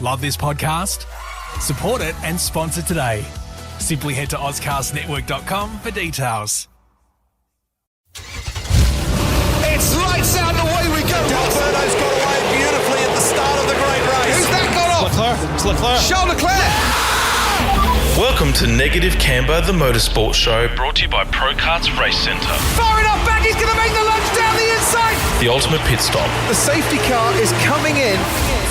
Love this podcast? Support it and sponsor today. Simply head to ozcastnetwork.com for details. It's lights out and away we go. Alberto's got away beautifully at the start of the great race. Who's that got off? It's Leclerc. Charles Leclerc. Welcome to Negative Camber, the motorsport show, brought to you by ProKarts Race Centre. Far enough back, he's going to make the lunge down the inside. The ultimate pit stop, The safety car is coming in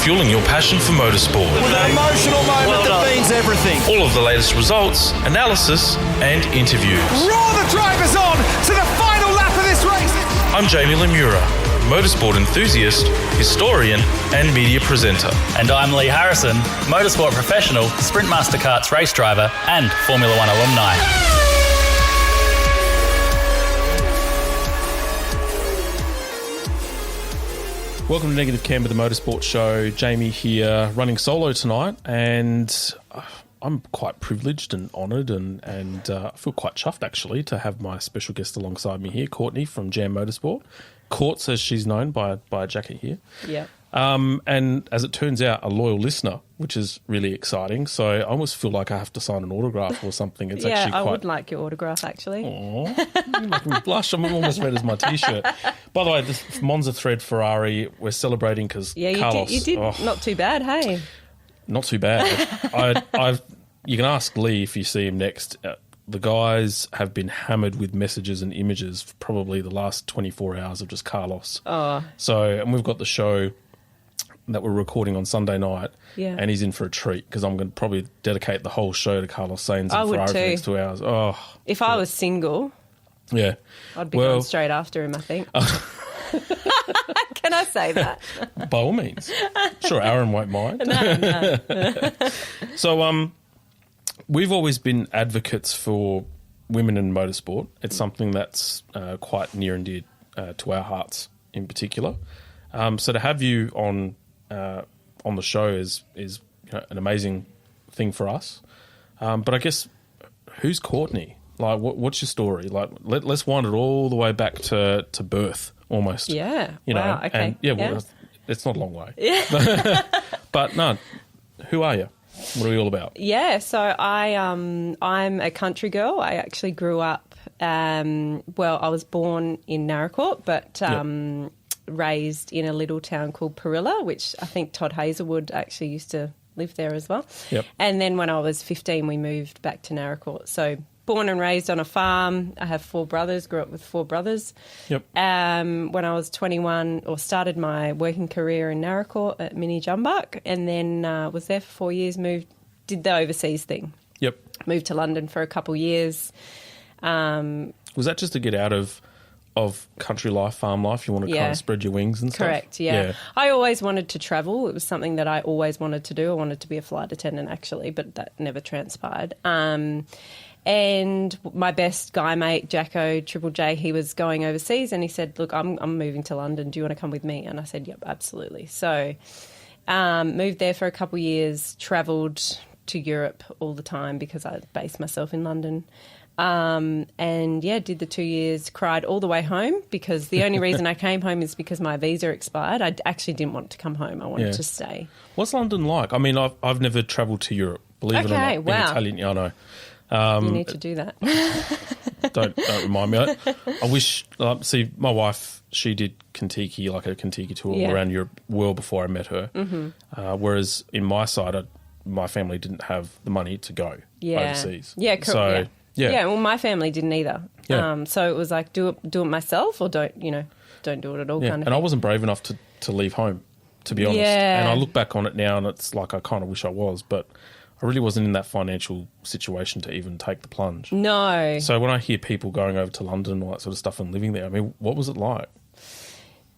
fueling your passion for motorsport. with an emotional moment that means everything. All of the latest results, analysis, and interviews. Roar the drivers on to the final lap of this race. I'm Jamie Lemura, motorsport enthusiast, historian, and media presenter. And I'm Lee Harrison, motorsport professional, Sprint Master Karts race driver, and Formula One alumni. Welcome to Negative Camber, the motorsport show. Jamie here, running solo tonight, and I'm quite privileged and honoured, and I feel quite chuffed actually to have my special guest alongside me here, Courtney from Jam Motorsport. Courts, as she's known by a jacket here. Yeah. And as it turns out, a loyal listener, which is really exciting. So I almost feel like I have to sign an autograph or something. It's actually quite... I would like your autograph, actually. Aww, you're making me blush. I'm almost red as my T-shirt. By the way, this Monza thread Ferrari, we're celebrating because Carlos... you did not too bad, hey? Not too bad. You can ask Lee if you see him next. The guys have been hammered with messages and images for probably the last 24 hours of just Carlos. Oh. And we've got the show that we're recording on Sunday night, and he's in for a treat because I'm going to probably dedicate the whole show to Carlos Sainz and Ferrari for the next 2 hours. Oh, if I was single, I'd be going straight after him, I think. Can I say that? By all means. Sure, Aaron won't mind. No. So, we've always been advocates for women in motorsport. It's something that's quite near and dear to our hearts in particular. So to have you on the show is an amazing thing for us. But I guess, who's Courtney? Like, what's your story? Like, let's wind it all the way back to birth, almost. Yeah. Wow, okay. And well, it's not a long way. Yeah. But no, who are you? What are we all about? Yeah, so I'm a country girl. I actually grew up, I was born in Naracoorte, but raised in a little town called Parilla, which I think Todd Hazelwood actually used to live there as well. Yep. And then when I was 15, we moved back to Naracoorte. So born and raised on a farm. I have 4 brothers, grew up with 4 brothers. Yep. When I was 21, started my working career in Naracoorte at Mini Jumbuck, and then was there for 4 years, did the overseas thing. Yep. Moved to London for a couple of years. Was that just to get out of country life, farm life? You want to kind of spread your wings and stuff? Correct, yeah. I always wanted to travel. It was something that I always wanted to do. I wanted to be a flight attendant, actually, but that never transpired. And my best guy mate, Jacko, Triple J, he was going overseas, and he said, look, I'm moving to London. Do you want to come with me? And I said, yep, absolutely. So moved there for a couple of years, travelled to Europe all the time because I based myself in London. Did the 2 years, cried all the way home because the only reason I came home is because my visa expired. I actually didn't want to come home. I wanted to stay. What's London like? I mean, I've never travelled to Europe, believe it or not. Being Italian, I know. You need to do that. Don't remind me. I wish, see, my wife, she did Kentucky, like a Kentucky tour around Europe well before I met her. Mm-hmm. Whereas in my side, my family didn't have the money to go overseas. Yeah, correct. So, well, my family didn't either. Yeah. So it was like, do it myself or don't do it at all kind of And thing. I wasn't brave enough to leave home, to be honest. Yeah. And I look back on it now and it's like I kind of wish I was, but I really wasn't in that financial situation to even take the plunge. No. So when I hear people going over to London and all that sort of stuff and living there, I mean, what was it like?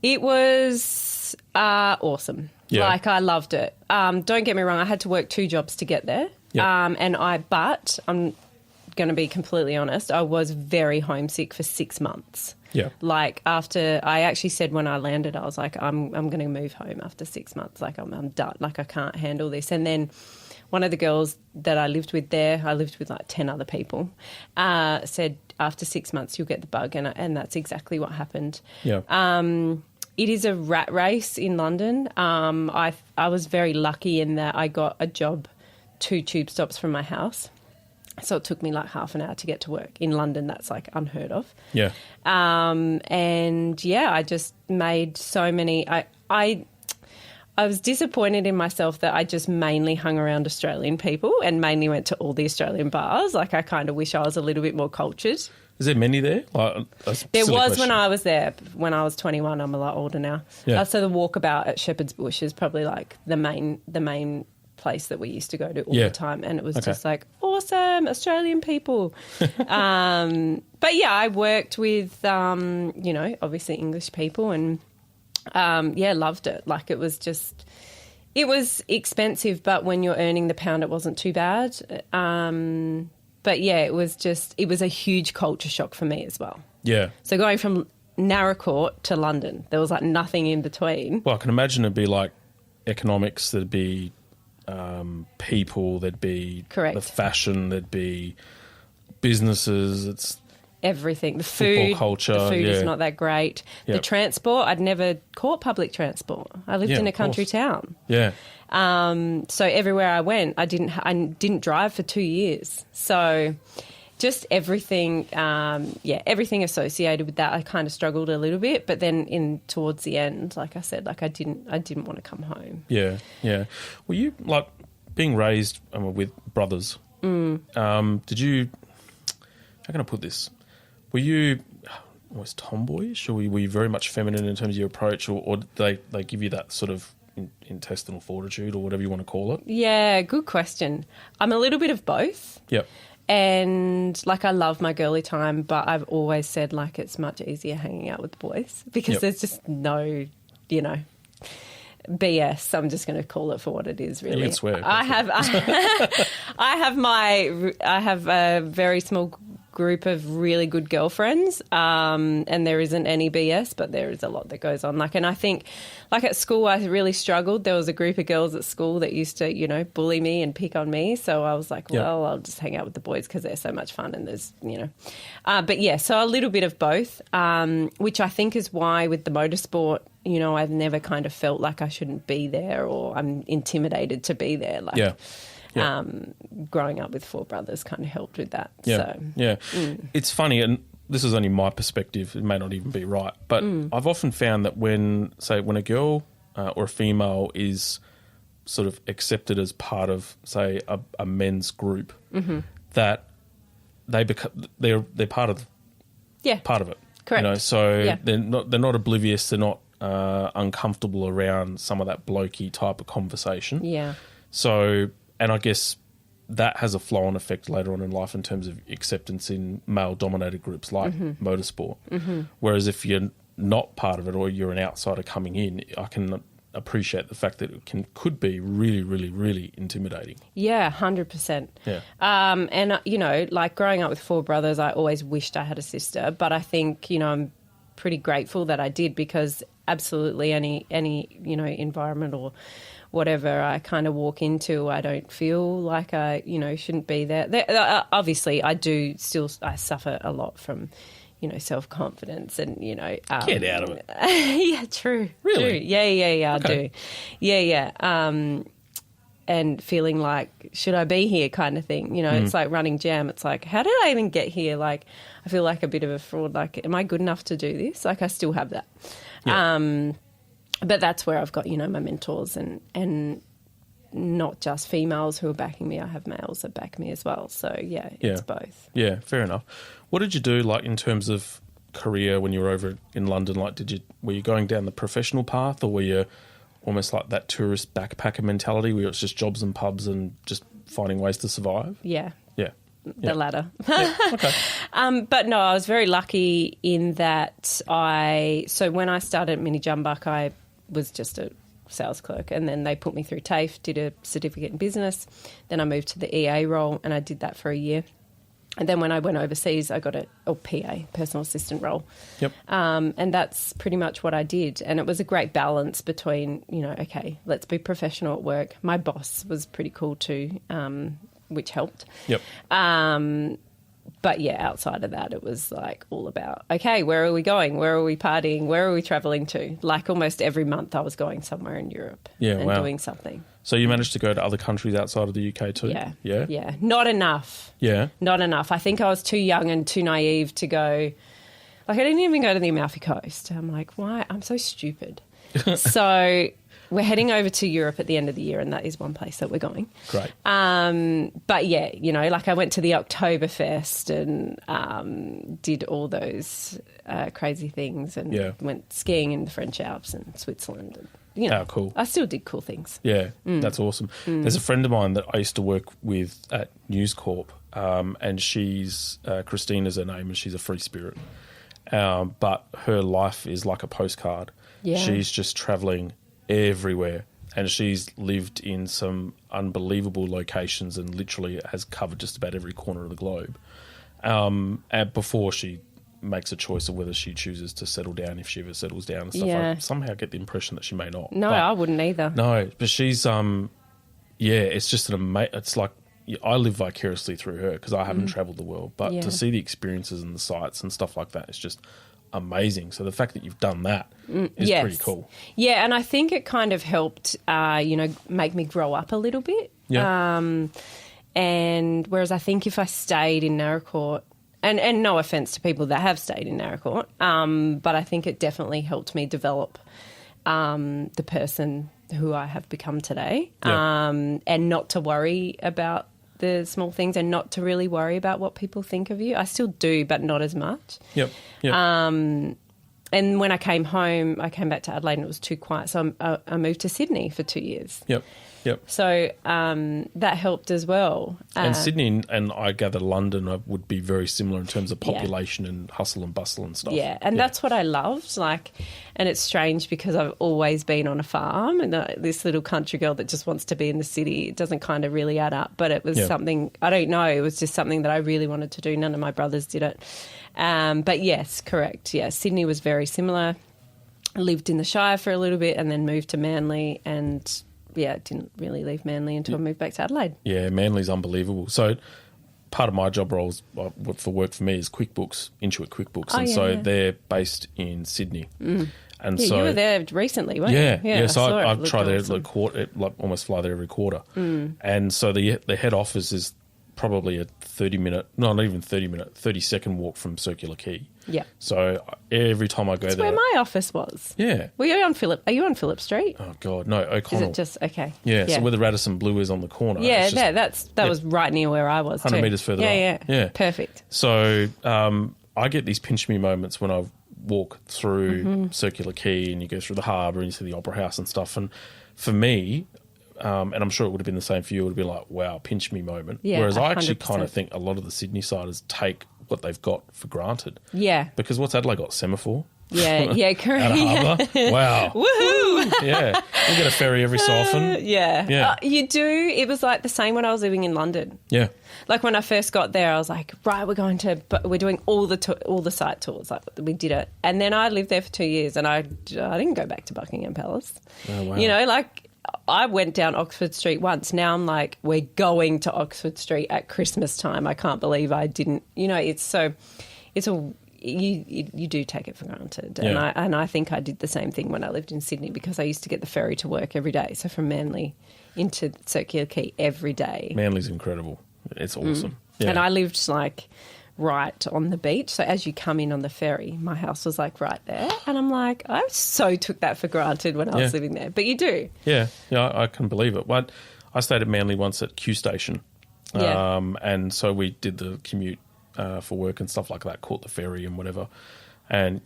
It was awesome. Yeah. Like, I loved it. Don't get me wrong, I had to work 2 jobs to get there. Yep. But I'm going to be completely honest, I was very homesick for 6 months. Yeah. Like, after, I actually said when I landed, I was like, I'm going to move home after 6 months. Like, I'm done. Like, I can't handle this. And then one of the girls that I lived with there, I lived with like 10 other people, said after 6 months you'll get the bug, and that's exactly what happened. Yeah. is a rat race in London. I was very lucky in that I got a job 2 tube stops from my house. So it took me like half an hour to get to work. In London, that's like unheard of. Yeah. And yeah, I just made so many. I was disappointed in myself that I just mainly hung around Australian people and mainly went to all the Australian bars. Like, I kind of wish I was a little bit more cultured. Is there many there? There was when I was there. When I was 21, I'm a lot older now. Yeah. So the walkabout at Shepherd's Bush is probably like the main place that we used to go to all the time, and it was just like awesome Australian people. But yeah, I worked with obviously English people, and loved it. Like, it was expensive, but when you're earning the pound, it wasn't too bad. But yeah, it was a huge culture shock for me as well. Yeah. So going from Narracourt to London, there was like nothing in between. Well, I can imagine it'd be like economics, there'd be people, there'd be Correct. The fashion, there'd be businesses, it's everything. The food, football culture, the food is not that great. Yep. The transport, I'd never caught public transport. I lived in a country town. Yeah. So everywhere I went, I didn't drive for 2 years. So just everything, everything associated with that, I kind of struggled a little bit. But then towards the end, like I said, like I didn't want to come home. Yeah, yeah. Were you like being raised with brothers? Did you? How can I put this? Were you almost tomboyish, or were you very much feminine in terms of your approach, or did they give you that sort of intestinal fortitude, or whatever you want to call it? Yeah, good question. I'm a little bit of both. Yep. And like, I love my girly time, but I've always said like it's much easier hanging out with the boys because there's just no, BS. I'm just going to call it for what it is, really. You can swear. I have a very small group of really good girlfriends, and there isn't any BS, but there is a lot that goes on. Like, and I think, like at school, I really struggled. There was a group of girls at school that used to, bully me and pick on me. So I was like, well, I'll just hang out with the boys because they're so much fun, and there's, but yeah, so a little bit of both, which I think is why with the motorsport, I've never kind of felt like I shouldn't be there, or I'm intimidated to be there. Like, growing up with 4 brothers kind of helped with that. Yeah, so. yeah. It's funny, and this is only my perspective. It may not even be right, but I've often found that when a girl or a female is sort of accepted as part of, say, a men's group, that they're part of it. Correct. They're not oblivious. They're not uncomfortable around some of that blokey type of conversation. Yeah. So, and I guess that has a flow-on effect later on in life in terms of acceptance in male-dominated groups like motorsport. Whereas if you're not part of it, or you're an outsider coming in, I can appreciate the fact that it could be really, really, really intimidating. Yeah, 100%. Yeah. And, like growing up with 4 brothers, I always wished I had a sister, but I think, I'm pretty grateful that I did, because absolutely any environment or whatever I kind of walk into, I don't feel like I, shouldn't be there. Obviously, I suffer a lot from, self-confidence and, Get out of it. Yeah, true. Really? True. Yeah, Okay. I do. Yeah. And feeling like, should I be here kind of thing? It's like running Jam. It's like, how did I even get here? Like, I feel like a bit of a fraud. Like, am I good enough to do this? Like, I still have that. Yeah. But that's where I've got, my mentors and not just females who are backing me. I have males that back me as well. So, it's both. Yeah, fair enough. What did you do, like, in terms of career when you were over in London? Like, were you going down the professional path, or were you almost like that tourist backpacker mentality where it's just jobs and pubs and just finding ways to survive? Yeah. Yeah. The latter. Yeah. Okay. But no, I was very lucky in that so when I started at Mini Jumbuck, I was just a sales clerk, and then they put me through TAFE, did a certificate in business. Then I moved to the EA role, and I did that for a year. And then when I went overseas, I got a PA, personal assistant role. Yep. And that's pretty much what I did. And it was a great balance between, okay, let's be professional at work. My boss was pretty cool too, which helped. Yep. But yeah, outside of that, it was like all about, okay, where are we going? Where are we partying? Where are we traveling to? Like almost every month I was going somewhere in Europe and doing something. So you managed to go to other countries outside of the UK too? Yeah. Yeah? Yeah. Not enough. Yeah. Not enough. I think I was too young and too naive to go. Like I didn't even go to the Amalfi Coast. I'm like, why? I'm so stupid. So we're heading over to Europe at the end of the year, and that is one place that we're going. Great. But yeah, you know, like I went to the Oktoberfest and did all those crazy things and went skiing in the French Alps and Switzerland. And, you know, cool. I still did cool things. Yeah, that's awesome. There's a friend of mine that I used to work with at News Corp, and she's, Christina's her name, and she's a free spirit. But her life is like a postcard. Yeah. She's just travelling everywhere, and she's lived in some unbelievable locations and literally has covered just about every corner of the globe. And before she makes a choice of whether she chooses to settle down, if she ever settles down and stuff, I somehow get the impression that she may not. No, I wouldn't either. No, but she's it's just it's like I live vicariously through her because I haven't travelled the world, but to see the experiences and the sights and stuff like that is just amazing. So the fact that you've done that is pretty cool. Yeah, and I think it kind of helped, make me grow up a little bit. Yeah. And whereas I think if I stayed in Naracoorte, and no offence to people that have stayed in Naracoorte, but I think it definitely helped me develop the person who I have become today, and not to worry about the small things and not to really worry about what people think of you. I still do, but not as much. Yep. And when I came home, I came back to Adelaide and it was too quiet. So I moved to Sydney for 2 years. Yep. So that helped as well. And Sydney and I gather London would be very similar in terms of population and hustle and bustle and stuff. Yeah, and that's what I loved. And it's strange because I've always been on a farm and this little country girl that just wants to be in the city, it doesn't kind of really add up. But it was something, I don't know, it was just something that I really wanted to do. None of my brothers did it. But yes, correct. Yeah, Sydney was very similar. I lived in the Shire for a little bit and then moved to Manly and didn't really leave Manly until I moved back to Adelaide. Yeah, Manly's unbelievable. So part of my job roles for work for me is QuickBooks, Intuit QuickBooks. They're based in Sydney. And so you were there recently, weren't you? Yeah. So I try there almost fly there every quarter. And so the head office is probably a 30-second walk from Circular Quay. Yeah. So every time I go there... That's where my office was. Yeah. Are you on Phillip Street? Oh, God, no, O'Connell. Is it just... Okay. Yeah, so where the Radisson Blue is on the corner. Yeah, that was right near where I was 100 metres further up. Yeah. Perfect. So I get these pinch me moments when I walk through Circular Quay and you go through the harbour and you see the Opera House and stuff. And for me... and I'm sure it would have been the same for you. It would be like, wow, pinch me moment. Yeah, whereas I 100%. actually kind of think a lot of the Sydney-siders take what they've got for granted. Yeah. Because what's Adelaide got? Semaphore? Yeah, correct. At a harbour? Wow. Woohoo! Yeah. You get a ferry every so often. Yeah. You do. It was like the same when I was living in London. Yeah. Like when I first got there, I was like, right, we're doing all the site tours. Like we did it. And then I lived there for 2 years and I didn't go back to Buckingham Palace. Oh, wow. You know, like... I went down Oxford Street once. Now I'm like, we're going to Oxford Street at Christmas time. I can't believe I didn't. You know, you do take it for granted. Yeah. And I think I did the same thing when I lived in Sydney because I used to get the ferry to work every day. So from Manly into Circular Quay every day. Manly's incredible. It's awesome. Yeah. And I lived like right on the beach. So as you come in on the ferry, my house was like right there. And I'm like, I so took that for granted when I was living there. But you do. Yeah, I can believe it. But I stayed at Manly once at Q Station. And so we did the commute for work and stuff like that, caught the ferry and whatever. And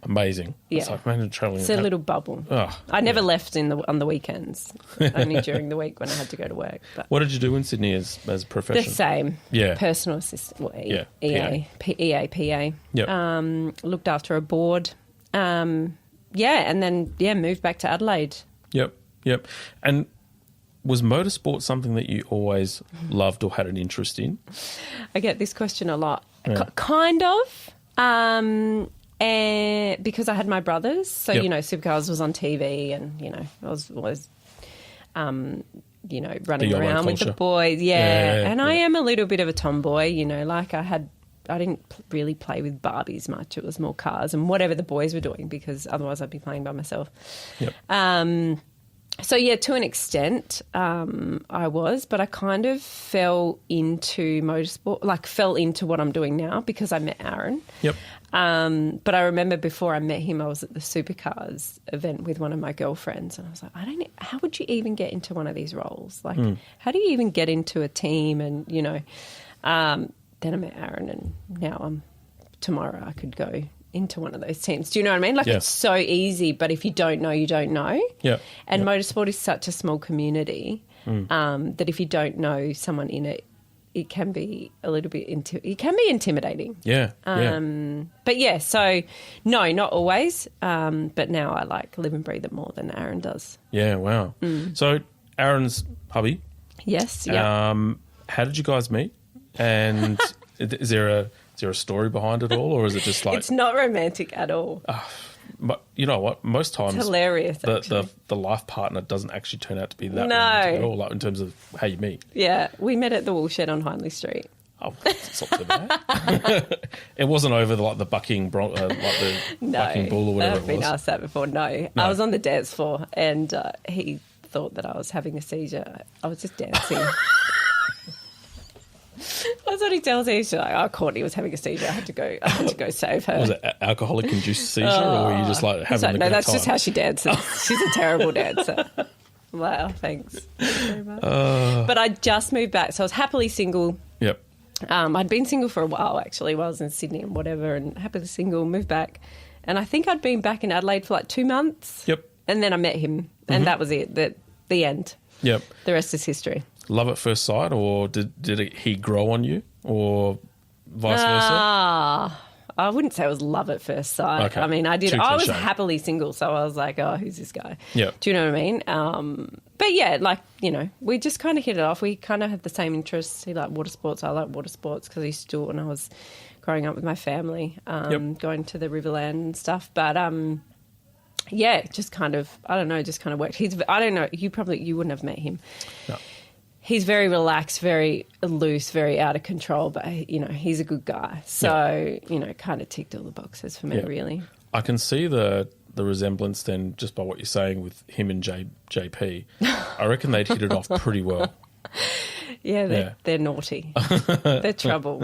amazing. Yeah. It's like, imagine travelling. It's a little bubble. Oh, I never left on the weekends, only during the week when I had to go to work. But what did you do in Sydney as a profession? the same. Yeah. Personal assistant. Well, PA. PA. Yep. Looked after a board. And then moved back to Adelaide. Yep. And was motorsport something that you always loved or had an interest in? I get this question a lot. Yeah. Kind of. And because I had my brothers, so Supercars was on TV, and I was always running YOLO around with the culture. boys. Yeah, and I am a little bit of a tomboy, like I didn't really play with Barbies much. It was more cars and whatever the boys were doing, because otherwise I'd be playing by myself. Yep. So, yeah, to an extent, I was, but I kind of fell into motorsport, fell into what I'm doing now because I met Aaron. Yep. But I remember before I met him, I was at the Supercars event with one of my girlfriends, and I was like, how would you even get into one of these roles? How do you even get into a team? And, then I met Aaron, and now tomorrow I could go into one of those teams. Do you know what I mean? It's so easy, but if you don't know, you don't know. Yeah. And motorsport is such a small community that if you don't know someone in it, it can be a little bit it can be intimidating. Yeah. But yeah, so no, not always. But now I live and breathe it more than Aaron does. Yeah. Wow. So Aaron's hubby. Yes. Yeah. How did you guys meet? And is there a story behind it all, or is it just It's not romantic at all. But you know what? Most times, it's hilarious. The life partner doesn't actually turn out to be that No. romantic at all, in terms of how you meet. Yeah, we met at the Woolshed on Hindley Street. Oh, it's not so bad. It wasn't over the bucking bucking bull or whatever I've been asked that before. No, I was on the dance floor, and he thought that I was having a seizure. I was just dancing. That's what he tells me. She's like, Courtney was having a seizure. I had to go save her. Was it alcoholic-induced seizure, or were you just having a good No, that's time? just how she dances. She's a terrible dancer. Wow, thanks. Very much. But I just moved back, so I was happily single. Yep. I'd been single for a while, actually, while I was in Sydney and whatever, and happily single, moved back. And I think I'd been back in Adelaide for 2 months. Yep. And then I met him, and that was it, the end. Yep. The rest is history. Love at first sight, or did he grow on you, or vice versa? I wouldn't say it was love at first sight. Okay. I mean, I Too was cliche. happily single, so I was like, oh, who's this guy? Yeah. Do you know what I mean? But yeah, we just kind of hit it off. We kind of had the same interests. He liked water sports. I like water sports because I used to do it when I was growing up with my family, going to the Riverland and stuff. But yeah, just kind of, I don't know, just kind of worked. I don't know, you wouldn't have met him. No. He's very relaxed, very loose, very out of control, but, he's a good guy. So, kind of ticked all the boxes for me, really. I can see the resemblance then, just by what you're saying, with him and JP. I reckon they'd hit it off pretty well. Yeah, they're naughty. They're trouble.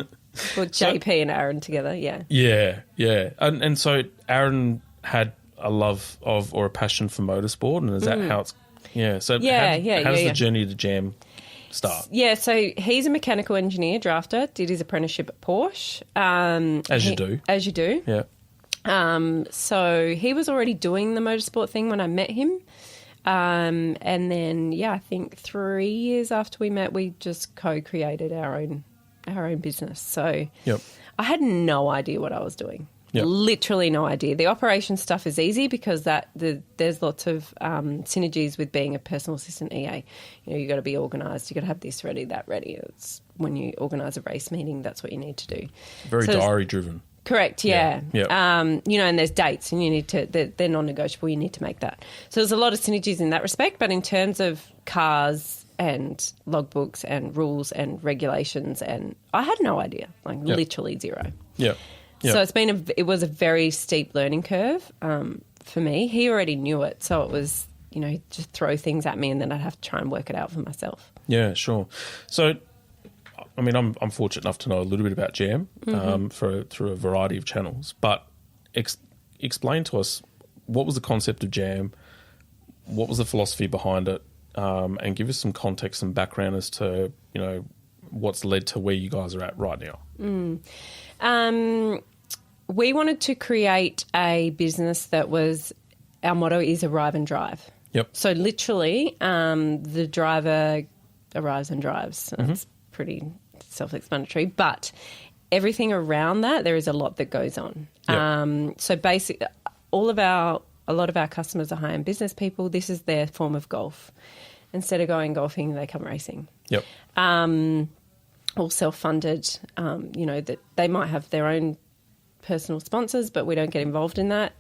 Well, JP and Aaron together, yeah. Yeah. And so Aaron had a love of or a passion for motorsport, and is that how it's... Yeah, so how does the journey to Jam start? Yeah, so he's a mechanical engineer, drafter, did his apprenticeship at Porsche. As you do. As you do. Yeah. So he was already doing the motorsport thing when I met him. And then, I think 3 years after we met, we just co-created our own business. So I had no idea what I was doing. Yep. Literally no idea. The operation stuff is easy because there's lots of synergies with being a personal assistant EA. You got to be organised. You got to have this ready, that ready. It's when you organise a race meeting, that's what you need to do. Very diary driven. Correct. Yeah. Yep. And there's dates, and you need to. They're non-negotiable. You need to make that. So there's a lot of synergies in that respect. But in terms of cars and logbooks and rules and regulations, and I had no idea. Literally zero. Yeah. Yep. So it was a very steep learning curve for me. He already knew it, so it was just throw things at me and then I'd have to try and work it out for myself. Yeah, sure. So, I mean, I'm fortunate enough to know a little bit about Jam through a variety of channels. But explain to us, what was the concept of Jam? What was the philosophy behind it? And give us some context and background as to what's led to where you guys are at right now. We wanted to create a business that was, our motto is arrive and drive. Yep. So literally, the driver arrives and drives. It's pretty self-explanatory, but everything around that, there is a lot that goes on. Yep. So basically, a lot of our customers are high-end business people. This is their form of golf. Instead of going golfing, they come racing. Yep. All self-funded, that they might have their own personal sponsors, but we don't get involved in that.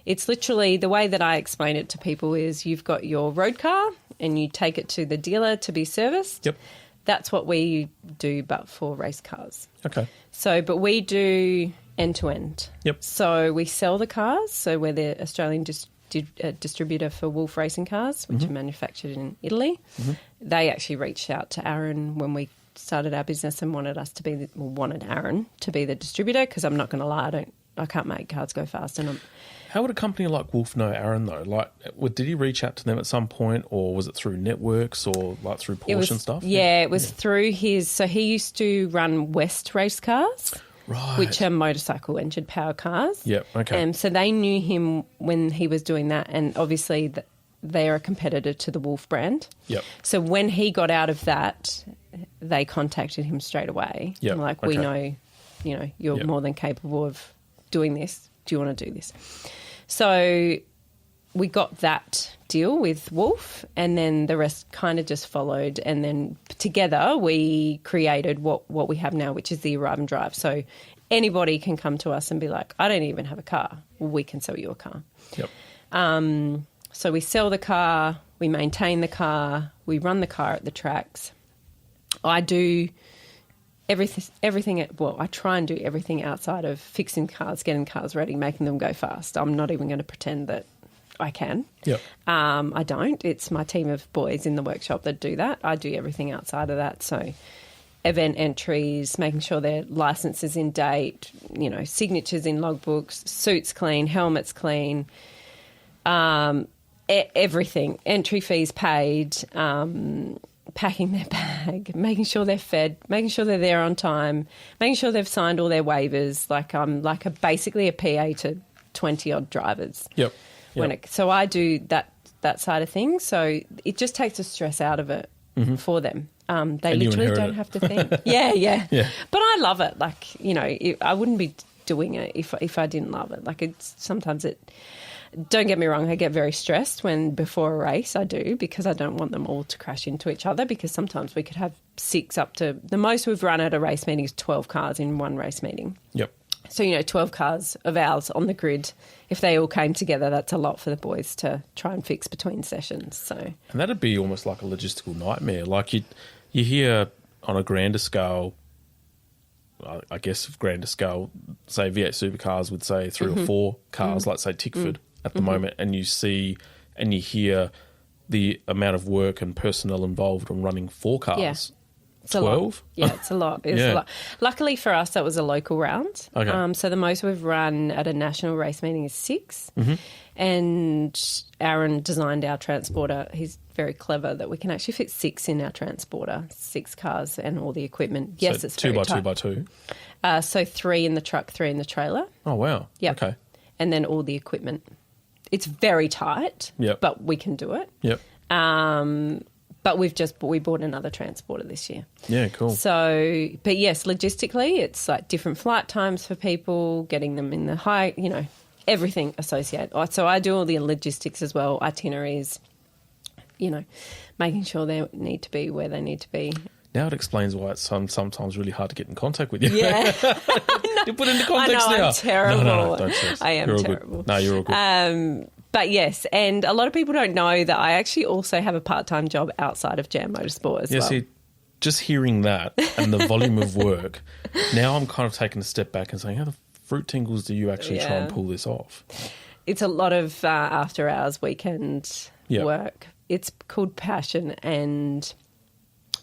It's literally, the way that I explain it to people is you've got your road car and you take it to the dealer to be serviced. Yep. That's what we do, but for race cars. Okay. So, but we do end-to-end. Yep. So we sell the cars. So we're the Australian distributor for Wolf racing cars, which are manufactured in Italy. They actually reached out to Aaron when we started our business and wanted Aaron to be the distributor, because I'm not going to lie, I can't make cars go fast. And How would a company like Wolf know Aaron, though? Like, did he reach out to them at some point, or was it through networks or like through Porsche and stuff? Yeah, it was through his... So he used to run West race cars, Right. which are motorcycle engine power cars. Yep, okay. So they knew him when he was doing that, and obviously they are a competitor to the Wolf brand. Yep. So when he got out of that, they contacted him straight away. Yep, Like, we okay. know, you're Yep. more than capable of doing this. Do you want to do this? So we got that deal with Wolf, and then the rest kind of just followed. And then together we created what we have now, which is the Arrive and Drive. So anybody can come to us and be like, I don't even have a car. Well, we can sell you a car. Yep. So we sell the car, we maintain the car, we run the car at the tracks. I do everything. Well, I try and do everything outside of fixing cars, getting cars ready, making them go fast. I'm not even going to pretend that I can. Yep. I don't. It's my team of boys in the workshop that do that. I do everything outside of that. So event entries, making sure their license is in date, signatures in logbooks, suits clean, helmets clean, everything, entry fees paid, packing their bag, making sure they're fed, making sure they're there on time, making sure they've signed all their waivers. Like I'm basically a PA to 20-odd drivers. Yep. So I do that side of things. So it just takes the stress out of it for them. They And literally don't have to think. Yeah. But I love it. Like, I wouldn't be doing it if I didn't love it. Like don't get me wrong, I get very stressed before a race, I do, because I don't want them all to crash into each other, because sometimes we could have 6 up to... The most we've run at a race meeting is 12 cars in one race meeting. Yep. So, 12 cars of ours on the grid, if they all came together, that's a lot for the boys to try and fix between sessions. So, And that'd be almost like a logistical nightmare. Like you hear on a grander scale, I guess grander scale, say V8 supercars would say 3 or 4 cars, like say Tickford at the moment, and you see and you hear the amount of work and personnel involved on running 4 cars. Yeah. It's 12? Yeah, it's a lot. It's a lot. Luckily for us, that was a local round. Okay. So the most we've run at a national race meeting is 6. And Aaron designed our transporter. He's very clever that we can actually fit 6 in our transporter, 6 cars and all the equipment. Yes, So it's 2 very by tight. 2 by 2. So 3 in the truck, 3 in the trailer. Oh, wow. Yep. Okay. And then all the equipment. It's very tight, Yep. but we can do it. Yep. But we bought another transporter this year. Yeah, cool. So, but yes, logistically, it's like different flight times for people, getting them in the high, everything associated. So I do all the logistics as well, itineraries, making sure they need to be where they need to be. Now it explains why it's sometimes really hard to get in contact with you. Yeah. You put into context I know, now. I'm terrible. No, don't stress. I am You're all terrible. Good. No, you're all good. But yes, and a lot of people don't know that I actually also have a part-time job outside of Jam Motorsport as well. See, just hearing that and the volume of work, now I'm kind of taking a step back and saying, how the fruit tingles do you actually try and pull this off? It's a lot of after-hours weekend work. It's called passion, and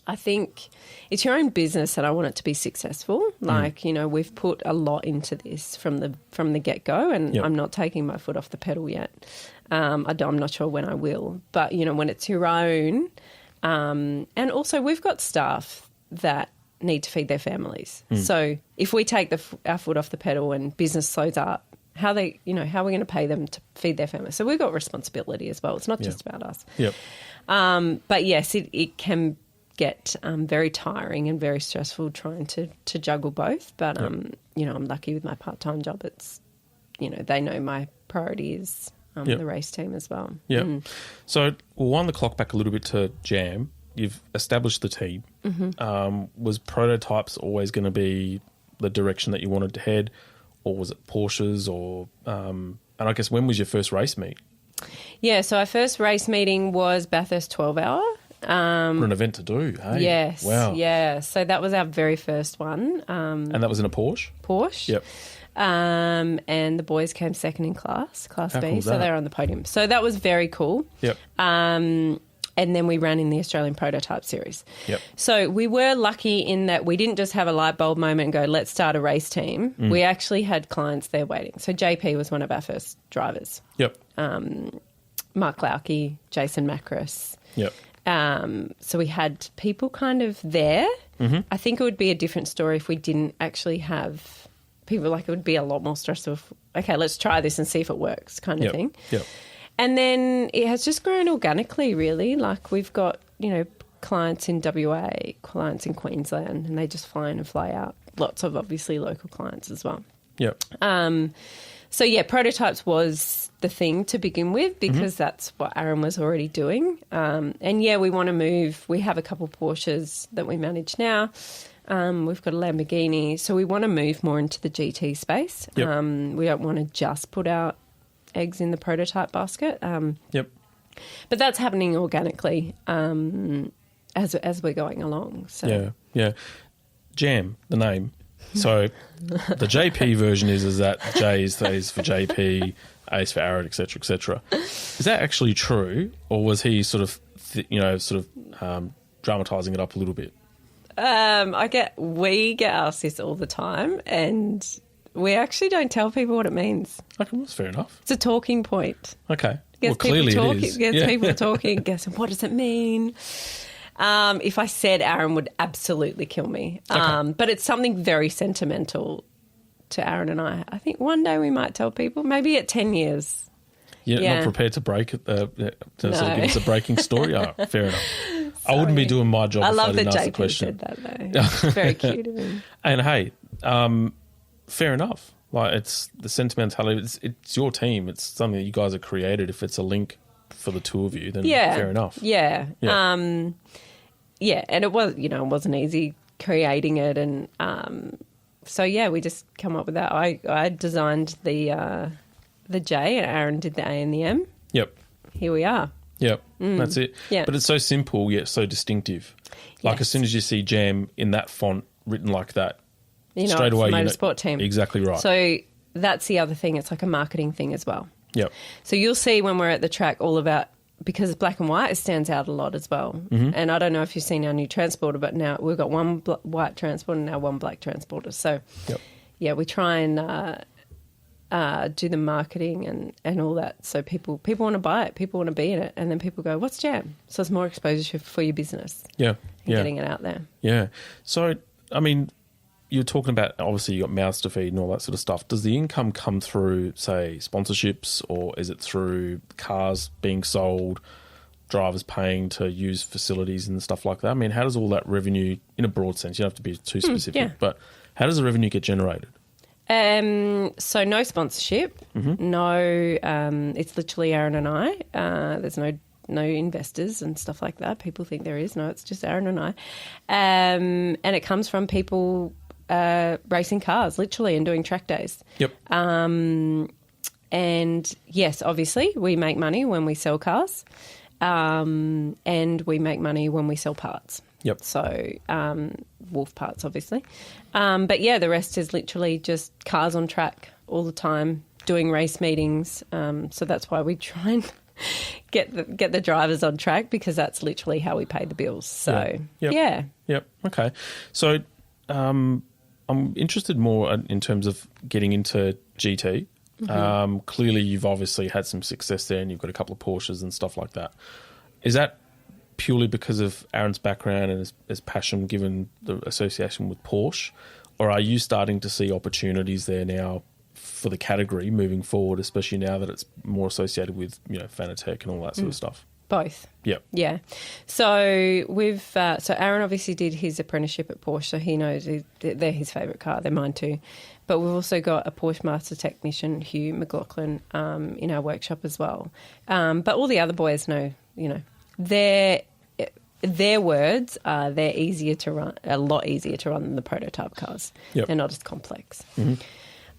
I think it's your own business and I want it to be successful. Like, we've put a lot into this from the get-go, and I'm not taking my foot off the pedal yet. I'm not sure when I will. But, when it's your own, and also we've got staff that need to feed their families. So if we take our foot off the pedal and business slows up, how are we going to pay them to feed their families? So we've got responsibility as well. It's not just about us. Yep. But yes, it can get very tiring and very stressful trying to juggle both. But, I'm lucky with my part-time job. It's, they know my priority is the race team as well. Yeah. So we'll wind the clock back a little bit to Jam. You've established the team. Was prototypes always going to be the direction that you wanted to head, or was it Porsches? Or and I guess when was your first race meet? Yeah, so our first race meeting was Bathurst 12-hour. What an event to do, hey? Yes. Wow. Yeah, so that was our very first one. And that was in a Porsche? Porsche. Yep. And the boys came second in Class How B, cool is so that? they were on the podium. So that was very cool. Yep. And then we ran in the Australian Prototype Series. Yep. So we were lucky in that we didn't just have a light bulb moment and go, let's start a race team. We actually had clients there waiting. So JP was one of our first drivers. Yep. Mark Lauke, Jason Macris. Yep. So we had people kind of there. I think it would be a different story if we didn't actually have people. Like, it would be a lot more stressful. Okay, let's try this and see if it works kind of Yep. thing. Yep. And then it has just grown organically, really. Like, we've got, clients in WA, clients in Queensland, and they just fly in and fly out. Lots of, obviously, local clients as well. Yep. So, yeah, prototypes was the thing to begin with because that's what Aaron was already doing. And, yeah, we want to move. We have a couple Porsches that we manage now. We've got a Lamborghini. So we want to move more into the GT space. Yep. We don't want to just put out eggs in the prototype basket. Yep. But that's happening organically as we're going along. So. Yeah. Yeah. Jam, the name. So the JP version is that J is for JP, A is for Aaron, etc., etc. Is that actually true, or was he sort of dramatising it up a little bit? We get asked this all the time, and we actually don't tell people what it means. Okay, that's fair enough. It's a talking point. Okay. Gets Well, clearly people it talking, is. Gets people talking. Guess what does it mean? If I said, Aaron would absolutely kill me. Okay. But it's something very sentimental to Aaron and I. I think one day we might tell people, maybe at 10 years. You're Yeah. not prepared to break it, to sort of No. give us a breaking story? Oh, fair enough. I wouldn't be doing my job I if love I that didn't ask the JP question. said that, though. It's very cute of him. And hey, fair enough. Like, it's the sentimentality. It's your team. It's something that you guys have created. If it's a link for the two of you, then fair enough. Yeah. Yeah. Yeah, and it was, it wasn't easy creating it, and so yeah, we just come up with that. I designed the J, and Aaron did the A and the M. Yep. Here we are. Yep. That's it. Yeah. But it's so simple yet so distinctive. Like, Yes. as soon as you see Jam in that font written like that, straight it's away a you know motorsport team. Exactly right. So that's the other thing. It's like a marketing thing as well. Yep. So you'll see when we're at the track all about, because it's black and white, it stands out a lot as well. And I don't know if you've seen our new transporter, but now we've got one white transporter and now one black transporter. So, Yep. yeah, we try and do the marketing and all that. So people want to buy it, people want to be in it, and then people go, "What's Jam?" So it's more exposure for your business. Yeah. And Yeah. getting it out there. Yeah. So, I mean, you're talking about, obviously, you got mouths to feed and all that sort of stuff. Does the income come through, say, sponsorships, or is it through cars being sold, drivers paying to use facilities and stuff like that? I mean, how does all that revenue, in a broad sense, you don't have to be too specific, yeah. but how does the revenue get generated? So no sponsorship, no. It's literally Aaron and I. There's no investors and stuff like that. People think there is. No, it's just Aaron and I. And it comes from people racing cars, literally, and doing track days. Yep. And yes, obviously, we make money when we sell cars, and we make money when we sell parts. Yep. So wolf parts, obviously. But yeah, the rest is literally just cars on track all the time, doing race meetings. So that's why we try and get the drivers on track, because that's literally how we pay the bills. So Yep. yeah. Yep. Okay. So I'm interested more in terms of getting into GT. Clearly, you've obviously had some success there, and you've got a couple of Porsches and stuff like that. Is that purely because of Aaron's background and his passion, given the association with Porsche, or are you starting to see opportunities there now for the category moving forward, especially now that it's more associated with Fanatec and all that sort of stuff? Both. Yep. Yeah. So we've so Aaron obviously did his apprenticeship at Porsche, so he knows they're his favourite car. They're mine too. But we've also got a Porsche master technician, Hugh McLaughlin, in our workshop as well. But all the other boys know, their words are they're easier to run, a lot easier to run than the prototype cars. Yep. They're not as complex.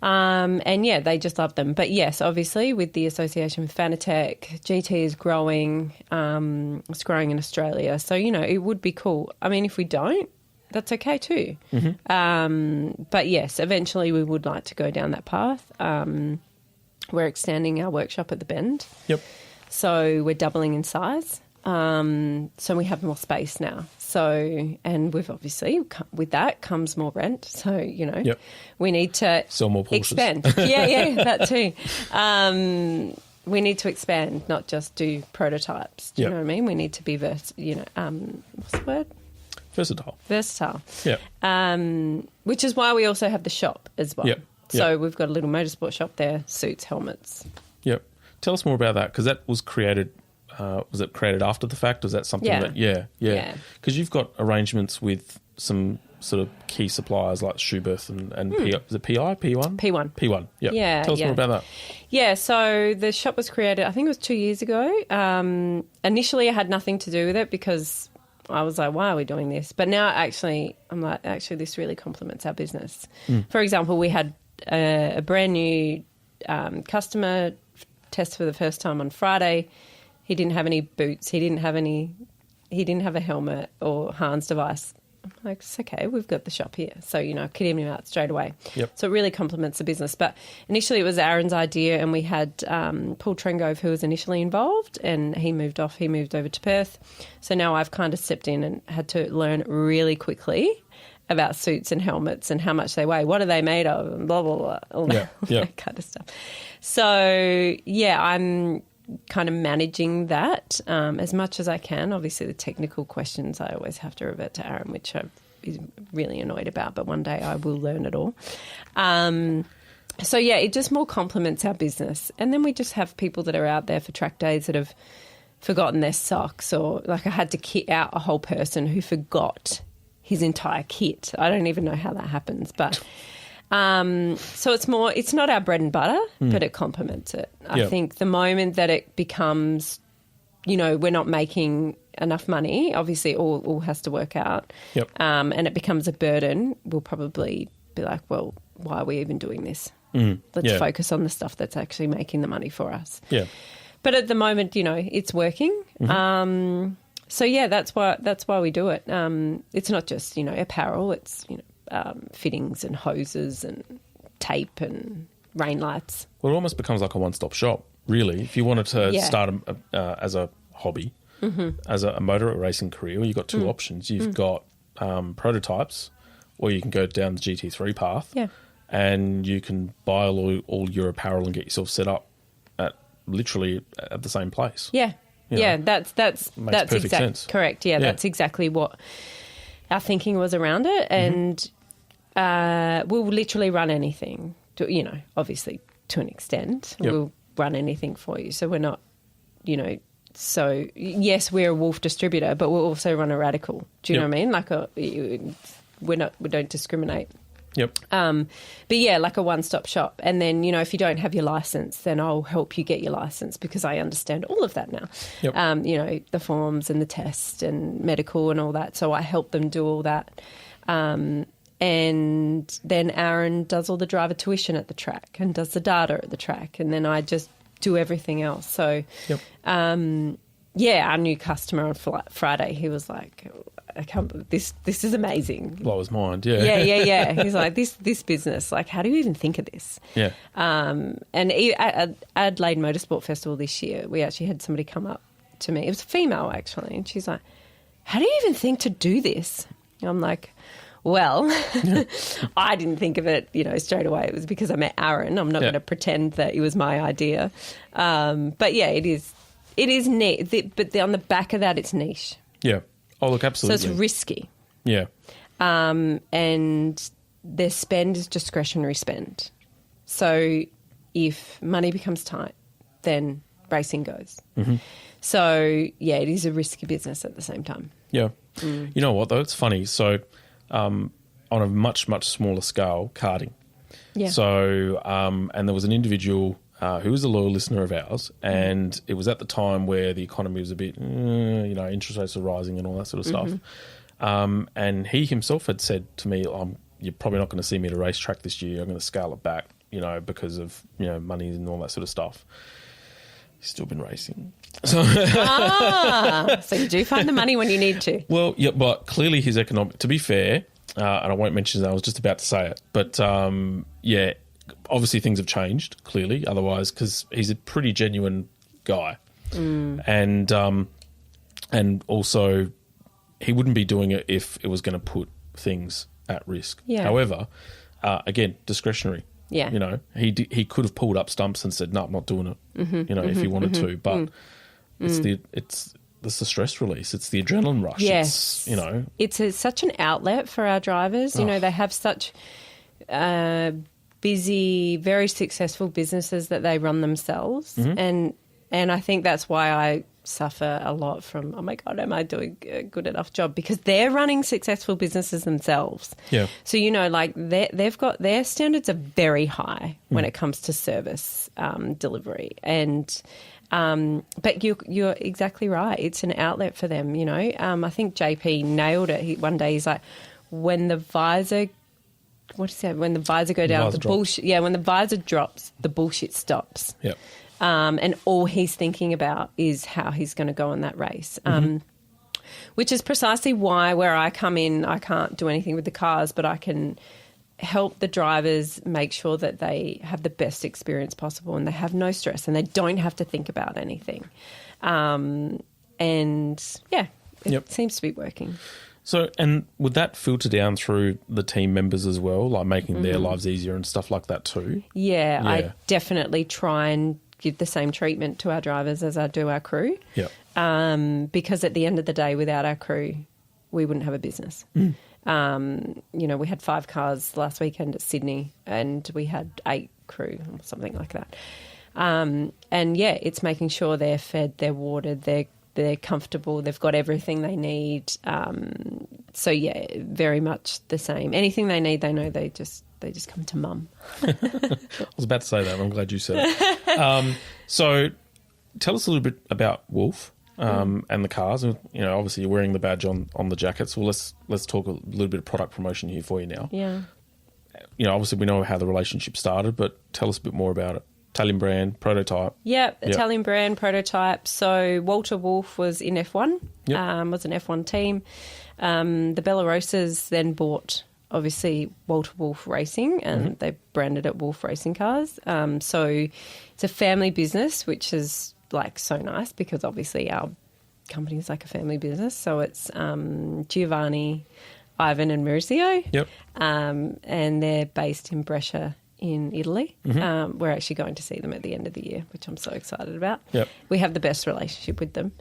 And yeah, they just love them. But yes, obviously with the association with Fanatec, GT is growing. It's growing in Australia. So, it would be cool. I mean, if we don't, that's okay too. But yes, eventually we would like to go down that path. We're extending our workshop at the Bend. Yep. So we're doubling in size. So we have more space now. So, and we've obviously, with that comes more rent. So, we need to sell more Porsches. Expand. Yeah, that too. We need to expand, not just do prototypes. Do you know what I mean? We need to be, what's the word? Versatile. Yeah. Which is why we also have the shop as well. Yep. So we've got a little motorsport shop there, suits, helmets. Yep. Tell us more about that, because that was created. Was it created after the fact? Was that something that... Yeah. Because you've got arrangements with some sort of key suppliers like Schuberth and is it PI? P1? P1, yep. Yeah. Tell us more about that. Yeah, so the shop was created, I think it was 2 years ago. Initially, I had nothing to do with it because I was like, why are we doing this? But now, I'm like, this really complements our business. For example, we had a brand new customer test for the first time on Friday. He didn't have any boots. He didn't have a helmet or Hans device. I'm like, it's okay. We've got the shop here. So, kitting him out straight away. Yep. So it really complements the business. But initially it was Aaron's idea, and we had Paul Trengove, who was initially involved, and he moved off. He moved over to Perth. So now I've kind of stepped in and had to learn really quickly about suits and helmets and how much they weigh. What are they made of? And blah, blah, blah. All that kind of stuff. So, yeah, I'm kind of managing that as much as I can. Obviously, the technical questions I always have to revert to Aaron, which I'm really annoyed about, but one day I will learn it all. So, yeah, it just more complements our business. And then we just have people that are out there for track days that have forgotten their socks, or like I had to kit out a whole person who forgot his entire kit. I don't even know how that happens, but... so it's not our bread and butter, but it complements it. I think the moment that it becomes, we're not making enough money, obviously all has to work out, and it becomes a burden, we'll probably be like, well, why are we even doing this? Let's focus on the stuff that's actually making the money for us. Yeah. But at the moment, it's working. So yeah, that's why we do it. It's not just, apparel, it's, fittings and hoses and tape and rain lights. Well, it almost becomes like a one-stop shop, really. If you wanted to start as a hobby, as a motor racing career, you've got two options. You've got prototypes, or you can go down the GT3 path, and you can buy all your apparel and get yourself set up literally at the same place. Yeah. That's perfect sense. Correct. Yeah, that's exactly what our thinking was around it, and we'll literally run anything. Obviously to an extent, we'll run anything for you. So we're not, So yes, we're a Wolf distributor, but we'll also run a Radical. Do you know what I mean? Like we don't discriminate. Yep. But yeah, like a one-stop shop. And then, if you don't have your license, then I'll help you get your license, because I understand all of that now. Yep. The forms and the test and medical and all that. So I help them do all that. And then Aaron does all the driver tuition at the track and does the data at the track. And then I just do everything else. So, our new customer on Friday, he was like, this is amazing. Blow his mind, yeah. Yeah. He's like, this business, like, how do you even think of this? Yeah. And at Adelaide Motorsport Festival this year, we actually had somebody come up to me. It was a female, actually, and she's like, how do you even think to do this? And I'm like, well, I didn't think of it, straight away. It was because I met Aaron. I'm not going to pretend that it was my idea. But yeah, it is neat. But on the back of that, it's niche. Yeah. Oh, look, absolutely. So it's risky. Yeah. And their spend is discretionary spend. So if money becomes tight, then racing goes. So, yeah, it is a risky business at the same time. Yeah. You know what, though? It's funny. So on a much, much smaller scale, karting. Yeah. So, and there was an individual who was a loyal listener of ours, and it was at the time where the economy was a bit, interest rates are rising and all that sort of stuff. And he himself had said to me, you're probably not going to see me at a racetrack this year. I'm going to scale it back. you know, because of, you know, money and all that sort of stuff. He's still been racing. So, so you do find the money when you need to. well, yeah, but clearly his economic, to be fair, and I won't mention that, I was just about to say it, but yeah, obviously things have changed, clearly, otherwise, because he's a pretty genuine guy. And also he wouldn't be doing it if it was going to put things at risk. Yeah. However, again, discretionary. Yeah. You know, he could have pulled up stumps and said, no, I'm not doing it, you know, if he wanted to, but it's the stress release. It's the adrenaline rush. Yes. It's, you know. It's such an outlet for our drivers. You know, they have such busy, very successful businesses that they run themselves. And I think that's why I suffer a lot from, oh my God, am I doing a good enough job? Because they're running successful businesses themselves. Yeah. So, you know, like they've got, their standards are very high when it comes to service delivery. And, but you're exactly right. It's an outlet for them, you know. I think JP nailed it. One day he's like, when the visor, what is that? When the visor go down, the bullshit. Yeah, when the visor drops, the bullshit stops. Yep. And all he's thinking about is how he's going to go on that race, which is precisely why where I come in, I can't do anything with the cars, but I can help the drivers make sure that they have the best experience possible and they have no stress and they don't have to think about anything. And, yeah, it seems to be working. So, and would that filter down through the team members as well, like making their lives easier and stuff like that too? Yeah, I definitely try and give the same treatment to our drivers as I do our crew. Yeah. Because at the end of the day, without our crew, we wouldn't have a business. You know, we had 5 cars last weekend at Sydney and we had 8 crew or something like that. And yeah, it's making sure they're fed, they're watered, they're comfortable, they've got everything they need. So yeah, very much the same. Anything they need, they know they just come to mum. I was about to say that. I'm glad you said it. So tell us a little bit about Wolf and the cars. You know, obviously you're wearing the badge on the jacket. So let's talk a little bit of product promotion here for you now. Yeah. You know, obviously we know how the relationship started, but tell us a bit more about it. Italian brand, prototype. Yep, Italian brand, prototype. So Walter Wolf was in F1, was an F1 team. The Belaroses then bought, obviously, Walter Wolf Racing, and they branded it Wolf Racing Cars. So it's a family business, which is, like, so nice because, obviously, our company is like a family business. So it's Giovanni, Ivan and Maurizio. Yep. And they're based in Brescia in Italy. We're actually going to see them at the end of the year, which I'm so excited about. Yep. We have the best relationship with them.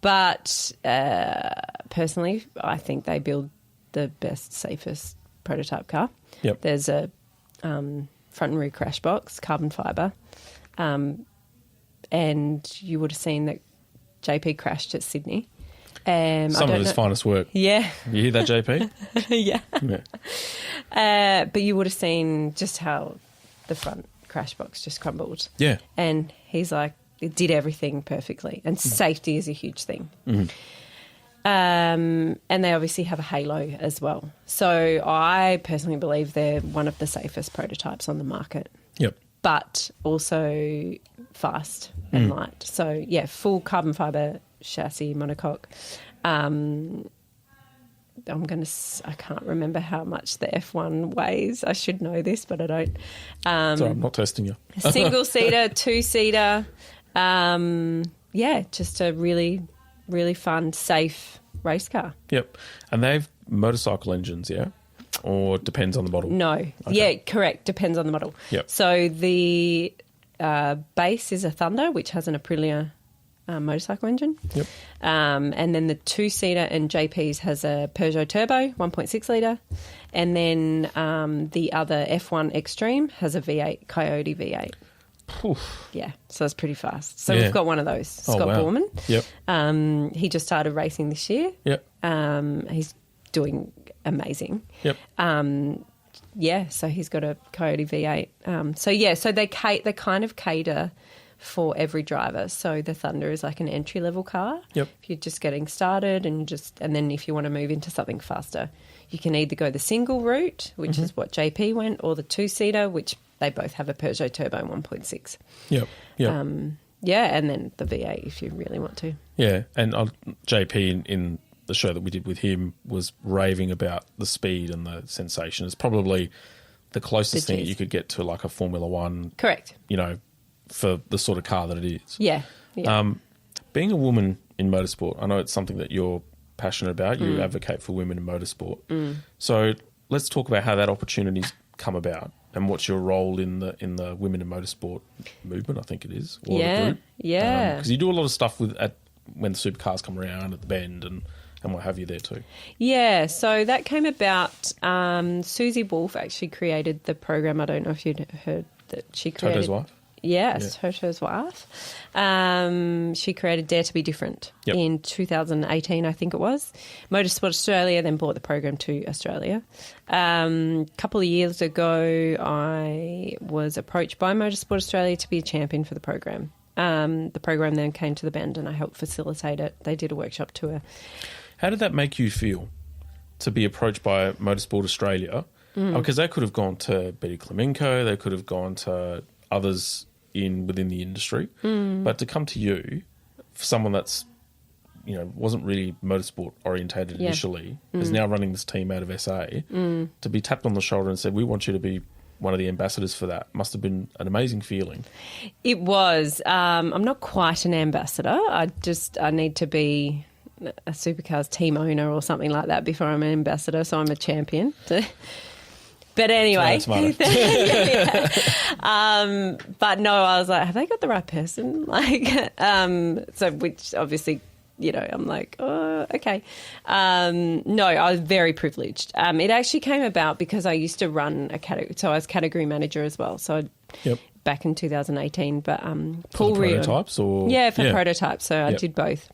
But personally, I think they build the best, safest prototype car. Yep. There's a front and rear crash box, carbon fibre. And you would have seen that JP crashed at Sydney. Some of his finest work. Yeah. You hear that, JP? Yeah. But you would have seen just how the front crash box just crumbled. Yeah. And he's like, it did everything perfectly. And safety is a huge thing. And they obviously have a halo as well. So I personally believe they're one of the safest prototypes on the market. Yep. But also fast and light. So, yeah, full carbon fibre chassis monocoque. I can't remember how much the F1 weighs. I should know this, but I don't. Sorry, I'm not testing you. Single seater, 2-seater. Yeah, just a really, really fun, safe race car. Yep. And they have motorcycle engines, yeah? Or it depends on the model? No. Okay. Yeah, correct. Depends on the model. Yep. So the base is a Thunder, which has an Aprilia motorcycle engine. Yep. And then the 2-seater and JP's has a Peugeot Turbo, 1.6 litre. And then the other F1 Extreme has a V8, Coyote V8. Oof. Yeah, so it's pretty fast. So we've got one of those, Scott Borman. Yep. He just started racing this year. Yep. He's doing amazing. Yep. Yeah, so he's got a Coyote V8. So they kind of cater for every driver. So the Thunder is like an entry-level car. Yep. If you're just getting started and then if you want to move into something faster, you can either go the single route, which is what JP went, or the two-seater, which they both have a Peugeot Turbo 1.6. Yep. Yep. And then the V8 if you really want to. Yeah, and JP in the show that we did with him was raving about the speed and the sensation. It's probably the closest thing that you could get to like a Formula One. Correct. For the sort of car that it is. Yeah. Being a woman in motorsport, I know it's something that you're passionate about. You advocate for women in motorsport. So let's talk about how that opportunity's come about and what's your role in the women in motorsport movement, I think it is. Or the group. Yeah. Because you do a lot of stuff when the supercars come around at the bend and what have you there too. Yeah, so that came about, Susie Wolf actually created the program. I don't know if you'd heard that she created. Toto's wife? Yes, Toto's wife. She created Dare to be Different in 2018, I think it was. Motorsport Australia then brought the program to Australia. A couple of years ago, I was approached by Motorsport Australia to be a champion for the program. The program then came to the bend and I helped facilitate it. They did a workshop tour. How did that make you feel to be approached by Motorsport Australia? Because they could have gone to Betty Clemenco, they could have gone to others within the industry, but to come to you, for someone that's wasn't really motorsport orientated initially, is now running this team out of SA, to be tapped on the shoulder and said, "We want you to be one of the ambassadors for that," must have been an amazing feeling. It was. I'm not quite an ambassador. I need to be a supercars team owner or something like that before I'm an ambassador, so I'm a champion. But anyway, but no, I was like, have they got the right person? Which obviously, I'm like, oh, okay. No, I was very privileged. It actually came about because I used to run a category, so I was category manager as well. So back in 2018, but Paul prototypes prototypes. So I did both.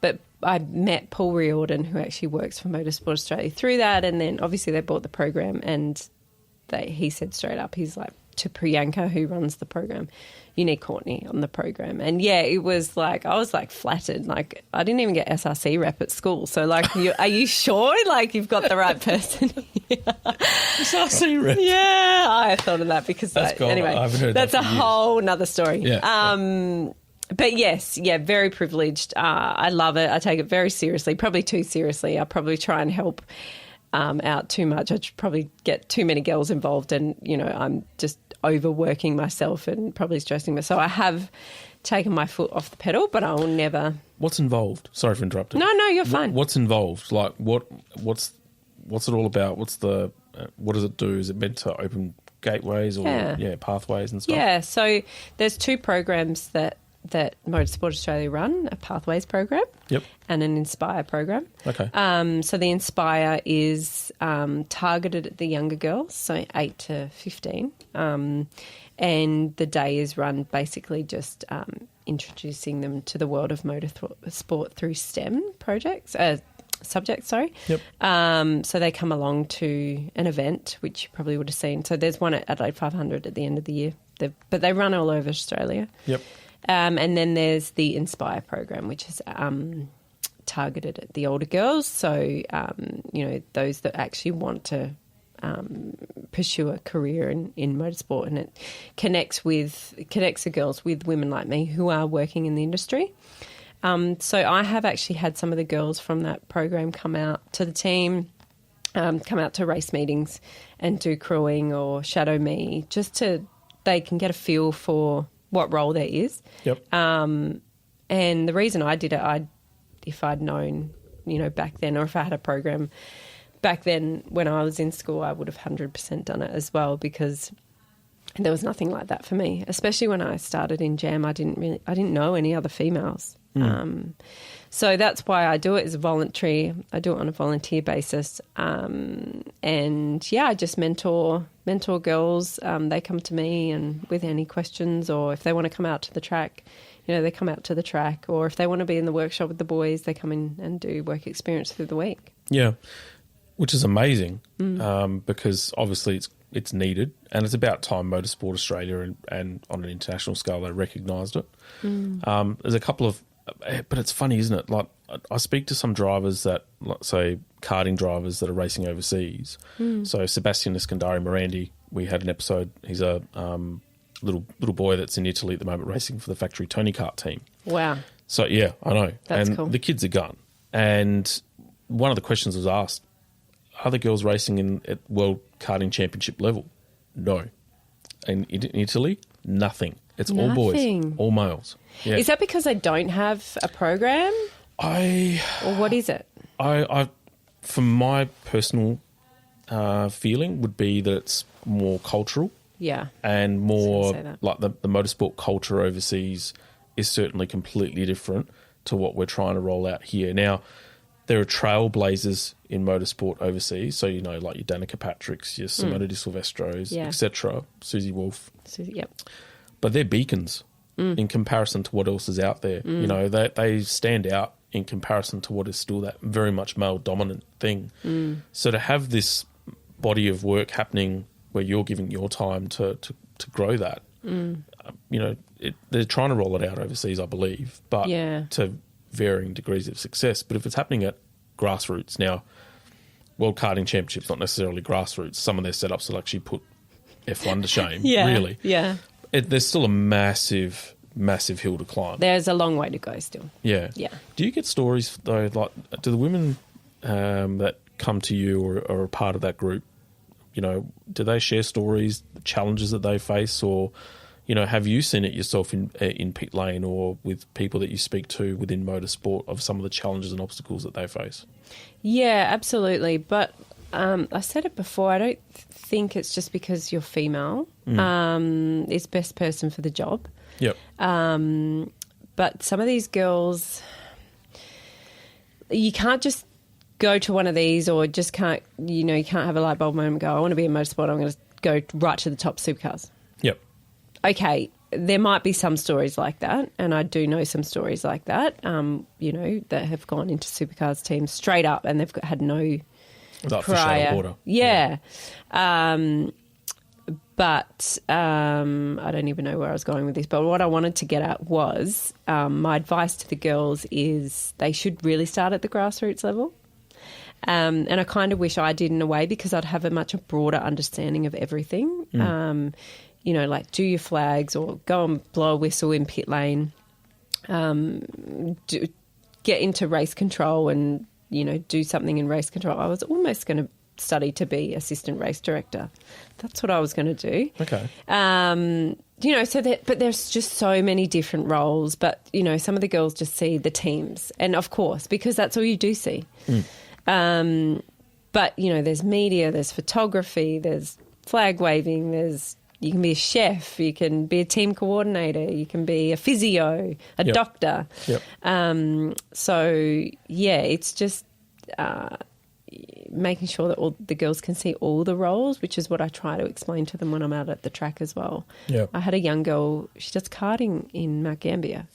But I met Paul Riordan, who actually works for Motorsport Australia, through that, and then obviously they bought the program, and he said straight up, he's like, to Priyanka, who runs the program, you need Courtney on the program. And it was like, I was like flattered. Like, I didn't even get SRC rep at school. So like, are you sure like you've got the right person? SRC rep? Yeah, I thought of that because anyway, I haven't heard that's that a whole nother story. Yeah. But yes, very privileged. I love it. I take it very seriously, probably too seriously. I probably try and help out too much. I probably get too many girls involved and, I'm just overworking myself and probably stressing myself. So I have taken my foot off the pedal, but I will never. What's involved? Sorry for interrupting. No, you're fine. What's involved? Like what's it all about? What does it do? Is it meant to open gateways or pathways and stuff? Yeah, so there's two programs that Motorsport Australia run, a Pathways program and an Inspire program. Okay. So the Inspire is targeted at the younger girls, so 8 to 15, and the day is run basically just introducing them to the world of motorsport through STEM subjects. Yep. So they come along to an event, which you probably would have seen. So there's one at Adelaide 500 at the end of the year, but they run all over Australia. Yep. And then there's the Inspire program, which is targeted at the older girls. So, those that actually want to pursue a career in motorsport, and it connects the girls with women like me who are working in the industry. So I have actually had some of the girls from that program come out to the team, come out to race meetings and do crewing or shadow me, they can get a feel for what role there is. Yep. And the reason I did it, if I'd known, back then, or if I had a program back then when I was in school, I would have 100% done it as well, because there was nothing like that for me. Especially when I started in Jam, I didn't know any other females. So that's why I do it as voluntary. I do it on a volunteer basis. And I just mentor girls. They come to me and with any questions, or if they want to come out to the track, they come out to the track, or if they want to be in the workshop with the boys, they come in and do work experience through the week. Yeah, which is amazing because obviously it's needed, and it's about time Motorsport Australia and on an international scale they recognised it. There's a couple of, but it's funny, isn't it? Like I speak to some drivers that, like, say, karting drivers that are racing overseas. So Sebastian Iskandari-Morandi, we had an episode. He's a little boy that's in Italy at the moment racing for the factory Tony Kart team. Wow. So yeah, I know. That's and cool. The kid's a gun. And one of the questions was asked, are the girls racing at World Karting Championship level? No. And in Italy, nothing. It's all boys, Nothing. all males. Yeah. Is that because they don't have a program, or what is it? I from my personal feeling, would be that it's more cultural. Yeah. And I more was gonna say that. like the motorsport culture overseas is certainly completely different to what we're trying to roll out here. Now, there are trailblazers in motorsport overseas, so you know, like your Danica Patricks, your Simona Di Silvestros, Yeah. etc., Susie Wolf, So, yep. but they're beacons in comparison to what else is out there. You know, they stand out in comparison to what is still that very much male dominant thing. So to have this body of work happening where you're giving your time to grow that, you know, they're trying to roll it out overseas, I believe, but Yeah. to varying degrees of success. But if it's happening at grassroots now, World Karting Championship's not necessarily grassroots. Some of their setups will actually put F1 to shame, Yeah. really. Yeah. There's still a massive hill to climb. There's a long way to go still. Yeah. Yeah. Do you get stories, though, like, do the women that come to you or are a part of that group, you know, do they share stories, the challenges that they face, or, you know, have you seen it yourself in pit lane or with people that you speak to within motorsport of some of the challenges and obstacles that they face? Yeah, absolutely. But I said it before, I don't think it's just because you're female. It's best person for the job. Yep. But some of these girls, you can't just go to one of these, or just can't, you know, you can't have a light bulb moment and go, I want to be in motorsport, I'm going to go right to the top supercars. Yep. Okay, there might be some stories like that, and I do know some stories like that, you know, that have gone into supercars teams straight up and they've had no Like fish out of water. Yeah. But I don't even know where I was going with this. But what I wanted to get at was my advice to the girls is they should really start at the grassroots level. And I kind of wish I did in a way, because I'd have a much broader understanding of everything. You know, like do your flags or go and blow a whistle in pit lane. Get into race control and, you know, do something in race control. I was almost going to study to be assistant race director. That's what I was going to do. Okay. You know, but there's just so many different roles. But, you know, some of the girls just see the teams. And, of course, because that's all you do see. But, you know, there's media, there's photography, there's flag waving, you can be a chef, you can be a team coordinator, you can be a physio, a doctor. Yep. So, yeah, it's just making sure that all the girls can see all the roles, which is what I try to explain to them when I'm out at the track as well. Yep. I had a young girl, she does karting in Mount Gambier.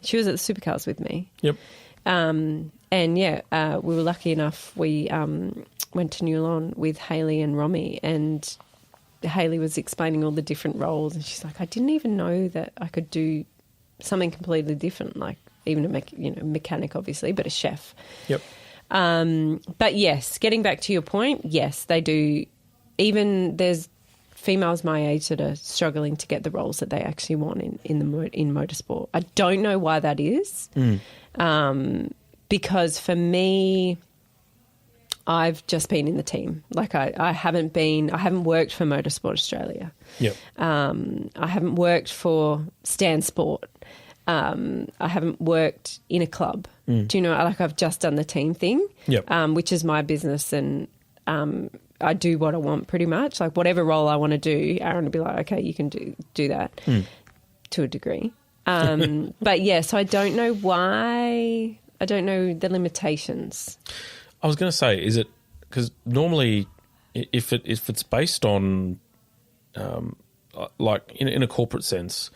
She was at the supercars with me. Yep. And, yeah, we were lucky enough, we went to Newlon with Hayley and Romy, and Hayley was explaining all the different roles, and she's like, I didn't even know that I could do something completely different, like even a mechanic, obviously, but a chef. Yep. But yes, getting back to your point, yes, they do. Even there's females my age that are struggling to get the roles that they actually want in motorsport. I don't know why that is, because for me, I've just been in the team. Like I haven't worked for Motorsport Australia. Yep. I haven't worked for Stan Sport. I haven't worked in a club. Do you know, like I've just done the team thing, which is my business, and I do what I want pretty much. Like whatever role I want to do, Aaron will be like, okay, you can do that to a degree. But yeah, so I don't know why. I don't know the limitations. I was going to say, is it because normally if it's based on like in a corporate sense,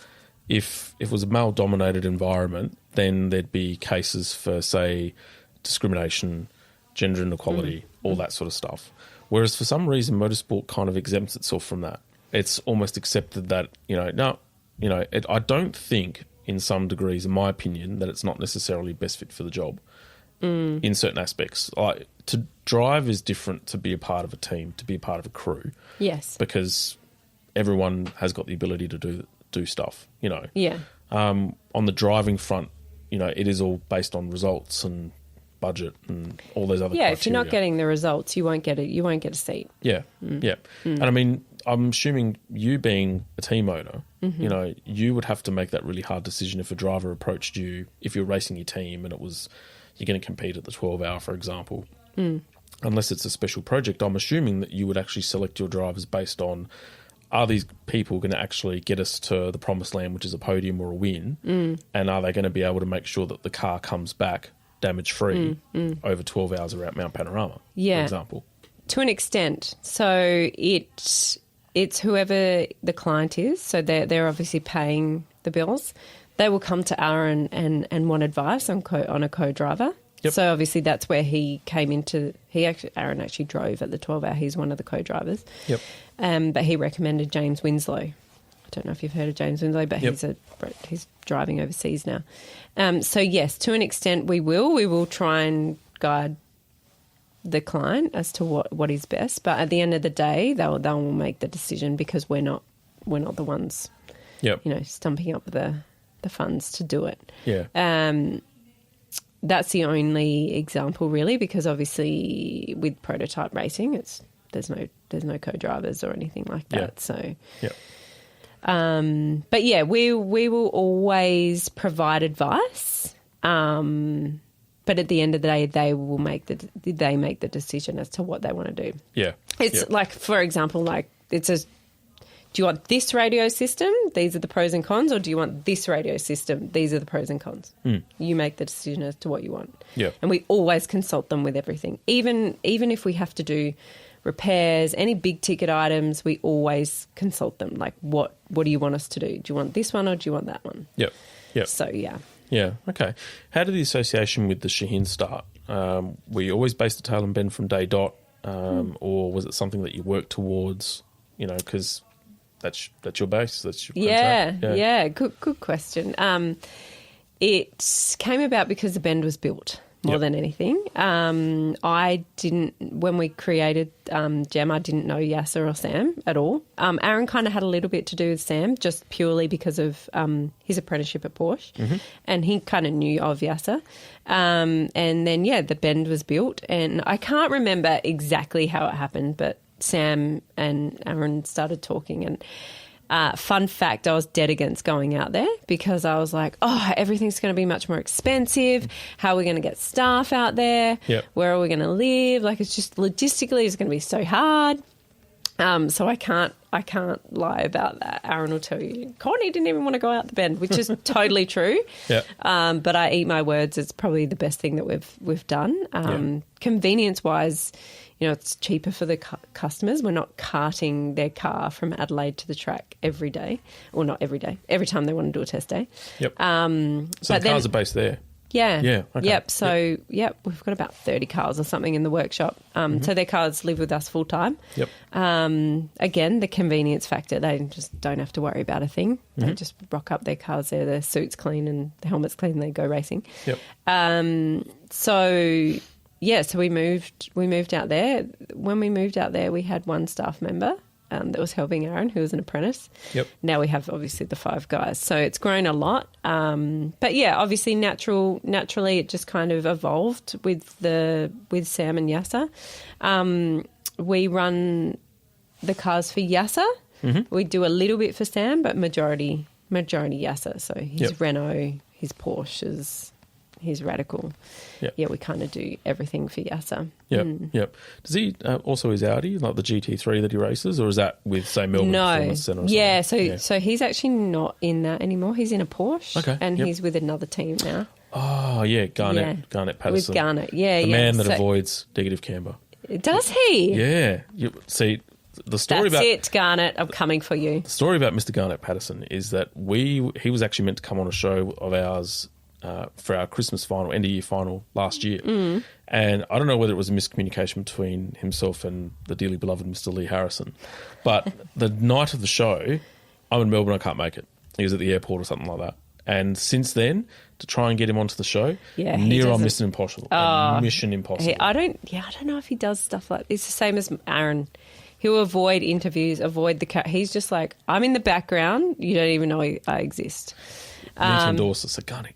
if it was a male-dominated environment, then there'd be cases for, say, discrimination, gender inequality, all that sort of stuff. Whereas for some reason, motorsport kind of exempts itself from that. It's almost accepted that, I don't think in some degrees, in my opinion, that it's not necessarily best fit for the job in certain aspects. Like, to drive is different to be a part of a team, to be a part of a crew. Yes. Because everyone has got the ability to do stuff, Yeah. On the driving front, it is all based on results and budget and all those other criteria. If you're not getting the results, you won't get it. You won't get a seat. Yeah, yeah. And I mean, I'm assuming you being a team owner, you would have to make that really hard decision if a driver approached you, if you're racing your team and you're going to compete at the 12-hour, for example. Unless it's a special project, I'm assuming that you would actually select your drivers based on, are these people going to actually get us to the promised land, which is a podium or a win? And are they going to be able to make sure that the car comes back damage-free over 12 hours around Mount Panorama, for example? To an extent. So it's whoever the client is. So they're obviously paying the bills. They will come to Aaron and want advice on a co-driver. Yep. So obviously that's where he came into. Aaron actually drove at the 12-hour. He's one of the co-drivers. Yep. But he recommended James Winslow. I don't know if you've heard of James Winslow, but he's driving overseas now. So yes, to an extent we will try and guide the client as to what is best. But at the end of the day, they'll make the decision, because we're not the ones, stumping up the funds to do it. Yeah. That's the only example really, because obviously with prototype racing, there's no co-drivers or anything like that. Yeah. So. Yeah. But yeah, we will always provide advice. But at the end of the day, they make the decision as to what they want to do. Yeah. It's like, for example, do you want this radio system? These are the pros and cons. Or do you want this radio system? These are the pros and cons. You make the decision as to what you want. Yeah. And we always consult them with everything. Even if we have to do repairs, any big ticket items, we always consult them. Like, what do you want us to do? Do you want this one or do you want that one? Yep. Yep. So, yeah. Yeah, okay. How did the association with the Shaheen start? Were you always based at Tail and Bend from day dot, or was it something that you worked towards, because that's your base, that's your contract? Yeah. Good question. It came about because the Bend was built. More than anything. When we created Jam, I didn't know Yasser or Sam at all. Aaron kind of had a little bit to do with Sam, just purely because of his apprenticeship at Porsche. And he kind of knew of Yasser. And then, the Bend was built. And I can't remember exactly how it happened, but Sam and Aaron started talking, and fun fact, I was dead against going out there because I was like, everything's going to be much more expensive. How are we going to get staff out there? Yep. Where are we going to live? Like, it's just logistically, it's going to be so hard. So I can't lie about that. Aaron will tell you, Courtney didn't even want to go out the Bend, which is totally true. Yep. But I eat my words. It's probably the best thing that we've done. Convenience wise, it's cheaper for the customers. We're not carting their car from Adelaide to the track every day. Or not every day. Every time they want to do a test day. Yep. So the cars are based there? Yeah. Yeah. Okay. Yep. So, we've got about 30 cars or something in the workshop. So their cars live with us full time. Yep. Again, the convenience factor, they just don't have to worry about a thing. They just rock up their cars there, their suits clean and the helmet's clean, and they go racing. Yep. So we moved out there. When we moved out there, we had one staff member that was helping Aaron, who was an apprentice. Yep. Now we have obviously the 5 guys. So it's grown a lot. But obviously naturally it just kind of evolved with Sam and Yasser. We run the cars for Yasser. We do a little bit for Sam, but majority Yasser. So his Renault, his Porsches, his Radical. Yep. Yeah, we kind of do everything for Yasser. Yep, yep. Does he also his Audi, like the GT3 that he races, or is that with, say, Melbourne Performance Centre or something? So he's actually not in that anymore. He's in a Porsche, and he's with another team now. Oh, yeah, Garnett Patterson. With Garnett, the man that avoids negative camber. Does he? Yeah. See, the story That's it, Garnett. I'm coming for you. The story about Mr. Garnett Patterson is that he was actually meant to come on a show of ours for our Christmas final, end of year final last year. And I don't know whether it was a miscommunication between himself and the dearly beloved Mr. Lee Harrison, but the night of the show, I'm in Melbourne, I can't make it. He was at the airport or something like that. And since then, to try and get him onto the show, near on Mission Impossible. Mission Impossible. I don't know if he does stuff like it's the same as Aaron. He'll avoid interviews, avoid the he's just like, I'm in the background. You don't even know I exist. You need to endorse us. Gunny.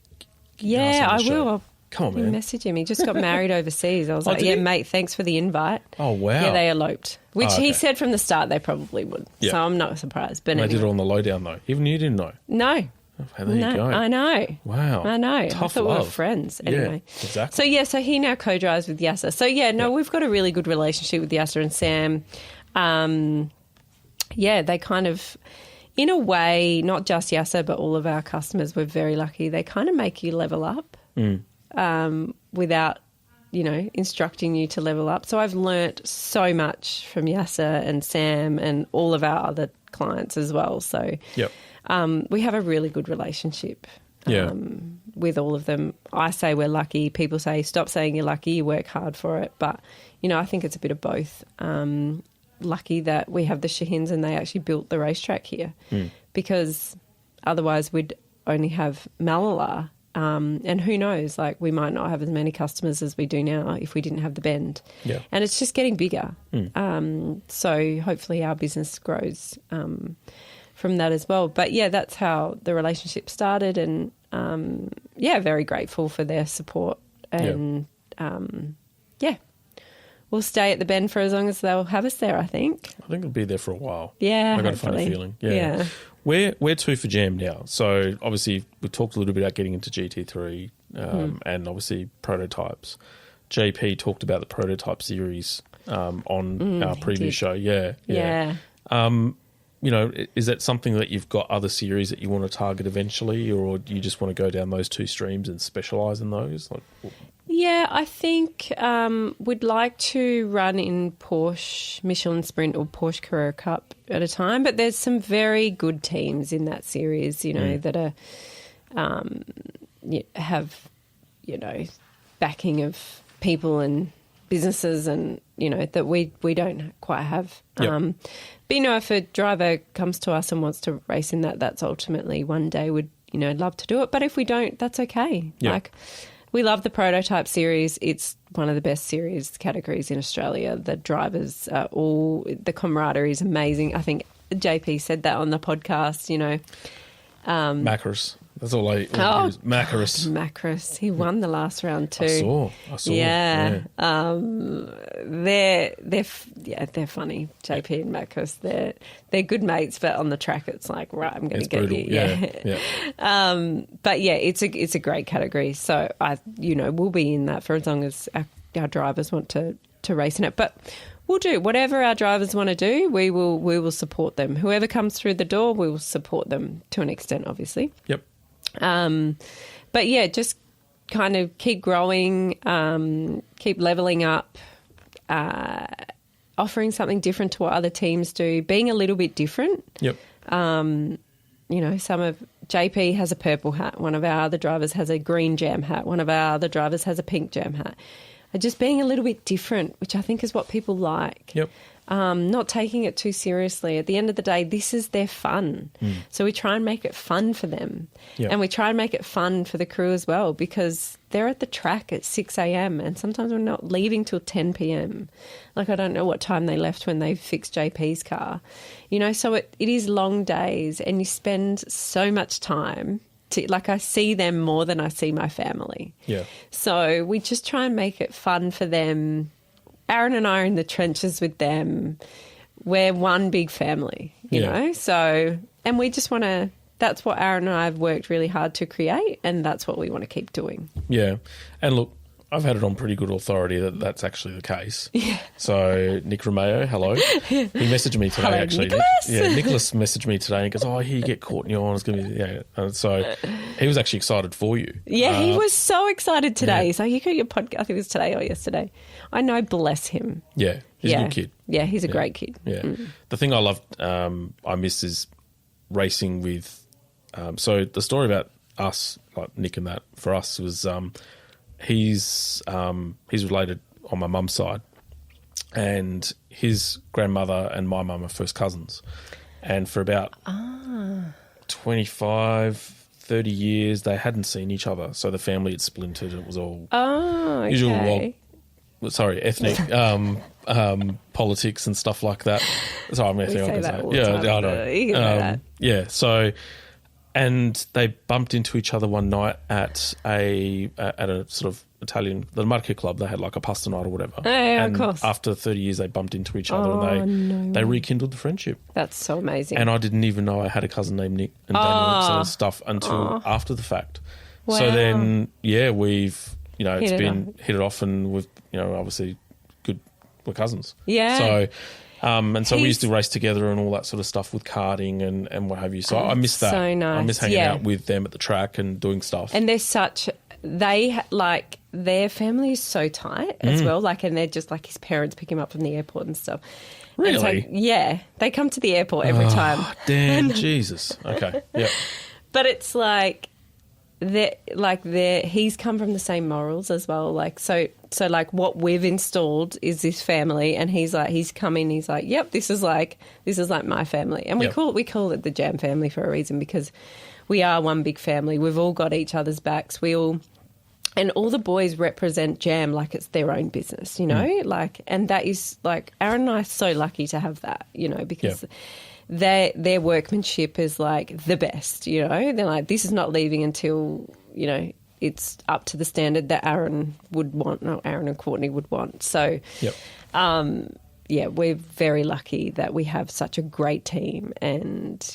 Yeah, I will. I'll Come on, man. message him. He just got married overseas. I was like, yeah, mate, thanks for the invite. Oh, wow. Yeah, they eloped, which he said from the start they probably would. Yeah. So I'm not surprised. But they anyway. did it on the lowdown, though. Even you didn't know. No. Oh, there you go. I know. Wow. I know. Tough I thought love. we were friends. Anyway. Yeah, exactly. So he now co-drives with Yasser. So, we've got a really good relationship with Yasser and Sam. They kind of, in a way, not just Yasser, but all of our customers, we're very lucky. They kind of make you level up without, instructing you to level up. So I've learnt so much from Yasser and Sam and all of our other clients as well. So we have a really good relationship with all of them. I say we're lucky. People say, stop saying you're lucky, you work hard for it. But, I think it's a bit of both. Lucky that we have the Shahins and they actually built the racetrack here because otherwise we'd only have Malala. And who knows, we might not have as many customers as we do now if we didn't have the Bend. Yeah. And it's just getting bigger. So hopefully our business grows from that as well. But, that's how the relationship started and, very grateful for their support. And, we'll stay at the Bend for as long as they'll have us there, I think. I think it'll be there for a while. Yeah, I got a funny feeling. Yeah. Where to for Jam now? So obviously we talked a little bit about getting into GT3 and obviously prototypes. JP talked about the prototype series on our previous show. Yeah. Is that something that you've got other series that you want to target eventually, or do you just want to go down those two streams and specialise in those? Yeah, I think we'd like to run in Porsche Michelin Sprint or Porsche Carrera Cup at a time, but there's some very good teams in that series, that are have backing of people and businesses and that we don't quite have. But if a driver comes to us and wants to race in that's ultimately one day would love to do it. But if we don't, that's okay. We love the prototype series. It's one of the best series categories in Australia. The drivers are the camaraderie is amazing. I think JP said that on the podcast, Macros. That's all I use. Macros. Macros. He won the last round too. I saw. Yeah. They're funny. JP and Macros. They're good mates, but on the track it's like, right, I'm going to get brutal. you. Yeah. But it's a great category. So we'll be in that for as long as our drivers want to race in it. But we'll do whatever our drivers want to do. We will support them. Whoever comes through the door, we will support them to an extent, obviously. Yep. But just kind of keep growing, keep leveling up, offering something different to what other teams do, being a little bit different. Yep. Some of JP has a purple hat. One of our other drivers has a green Jam hat. One of our other drivers has a pink Jam hat. Just being a little bit different, which I think is what people like. Yep. Not taking it too seriously. At the end of the day, this is their fun. So we try and make it fun for them. Yep. And we try and make it fun for the crew as well because they're at the track at 6 a.m. and sometimes we're not leaving till 10 p.m. I don't know what time they left when they fixed JP's car. So it is long days and you spend so much time. I see them more than I see my family. Yeah. So we just try and make it fun for them. Aaron and I are in the trenches with them. We're one big family, you know. So, and we just want to, that's what Aaron and I have worked really hard to create and that's what we want to keep doing. Yeah. And look, I've had it on pretty good authority that that's actually the case. Yeah. So Nick Romeo, hello. He messaged me today. Hello, actually. Nicholas. Nicholas messaged me today and goes, "Oh, here you get Courtney on. It's going to be And so he was actually excited for you. Yeah, he was so excited today. Yeah. So you got your podcast. I think it was today or yesterday. I know, bless him. Yeah, he's a good kid. Yeah, he's a great kid. Yeah. The thing I loved, I miss is racing with. So the story about us like Nick and that for us was he's related on my mum's side, and his grandmother and my mum are first cousins, and for about 25, 30 years they hadn't seen each other, so the family had splintered. It was all usual ethnic politics and stuff like that. Sorry, I'm ethnic. say that all the Yeah, time, I but you can say that. Yeah, so and they bumped into each other one night at a sort of Italian, the Marche Club. They had like a pasta night or whatever. Oh, yeah, and of course. after 30 years, they bumped into each other and they rekindled the friendship. That's so amazing. And I didn't even know I had a cousin named Nick and Daniel and stuff until after the fact. Wow. So then, we've, it's Hit it been hit it off, and we've, obviously we're cousins. Yeah. So, we used to race together and all that sort of stuff with karting and what have you. So I miss that. So nice. I miss hanging out with them at the track and doing stuff. And their family is so tight as well. Like, and they're just like his parents pick him up from the airport and stuff. Really? And so, they come to the airport every time. Damn, Jesus. Okay, yeah. But it's he's come from the same morals as well. Like, so like what we've installed is this family, and he's come in, he's like, yep, this is like my family. And we call it the Jam family for a reason, because we are one big family. We've all got each other's backs. And all the boys represent Jam like it's their own business, and that is like, Aaron and I are so lucky to have that, because their workmanship is like the best, They're like, this is not leaving until, it's up to the standard that Aaron and Courtney would want. So, we're very lucky that we have such a great team, and,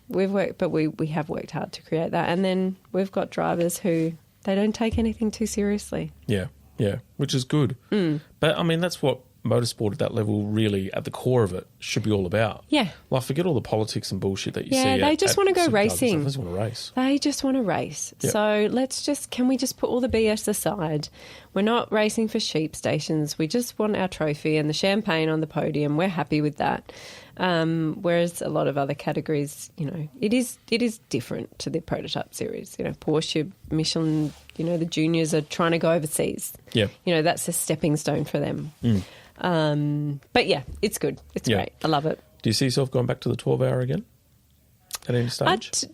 we have worked hard to create that. And then we've got drivers who, they don't take anything too seriously. Yeah, which is good. But, I mean, that's what motorsport at that level really, at the core of it, should be all about. Yeah. Like, forget all the politics and bullshit that you see. Yeah, they just want to go racing. They just want to race. They just want to race. Yep. So can we just put all the BS aside? We're not racing for sheep stations. We just want our trophy and the champagne on the podium. We're happy with that. Whereas a lot of other categories, it is different to the prototype series. Porsche, Michelin, the juniors are trying to go overseas. Yeah. That's a stepping stone for them. But yeah, it's good. It's great. I love it. Do you see yourself going back to the 12-hour again at any stage?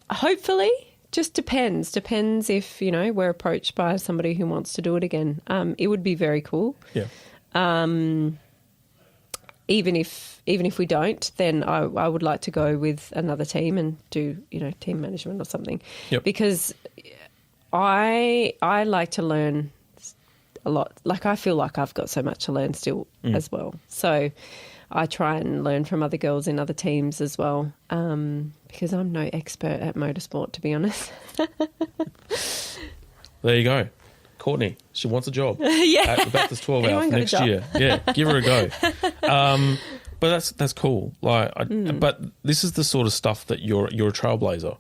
Hopefully. Just depends. Depends if, we're approached by somebody who wants to do it again. It would be very cool. Yeah. Even if we don't, then I would like to go with another team and do, team management or something. Yep. Because I like to learn a lot. Like, I feel like I've got so much to learn still as well. So I try and learn from other girls in other teams as well, because I'm no expert at motorsport, to be honest. There you go. Courtney, she wants a job. Yeah. About this 12 hour Anyone got a next job? year. Yeah, give her a go. But that's cool. Like, but this is the sort of stuff that you're a trailblazer.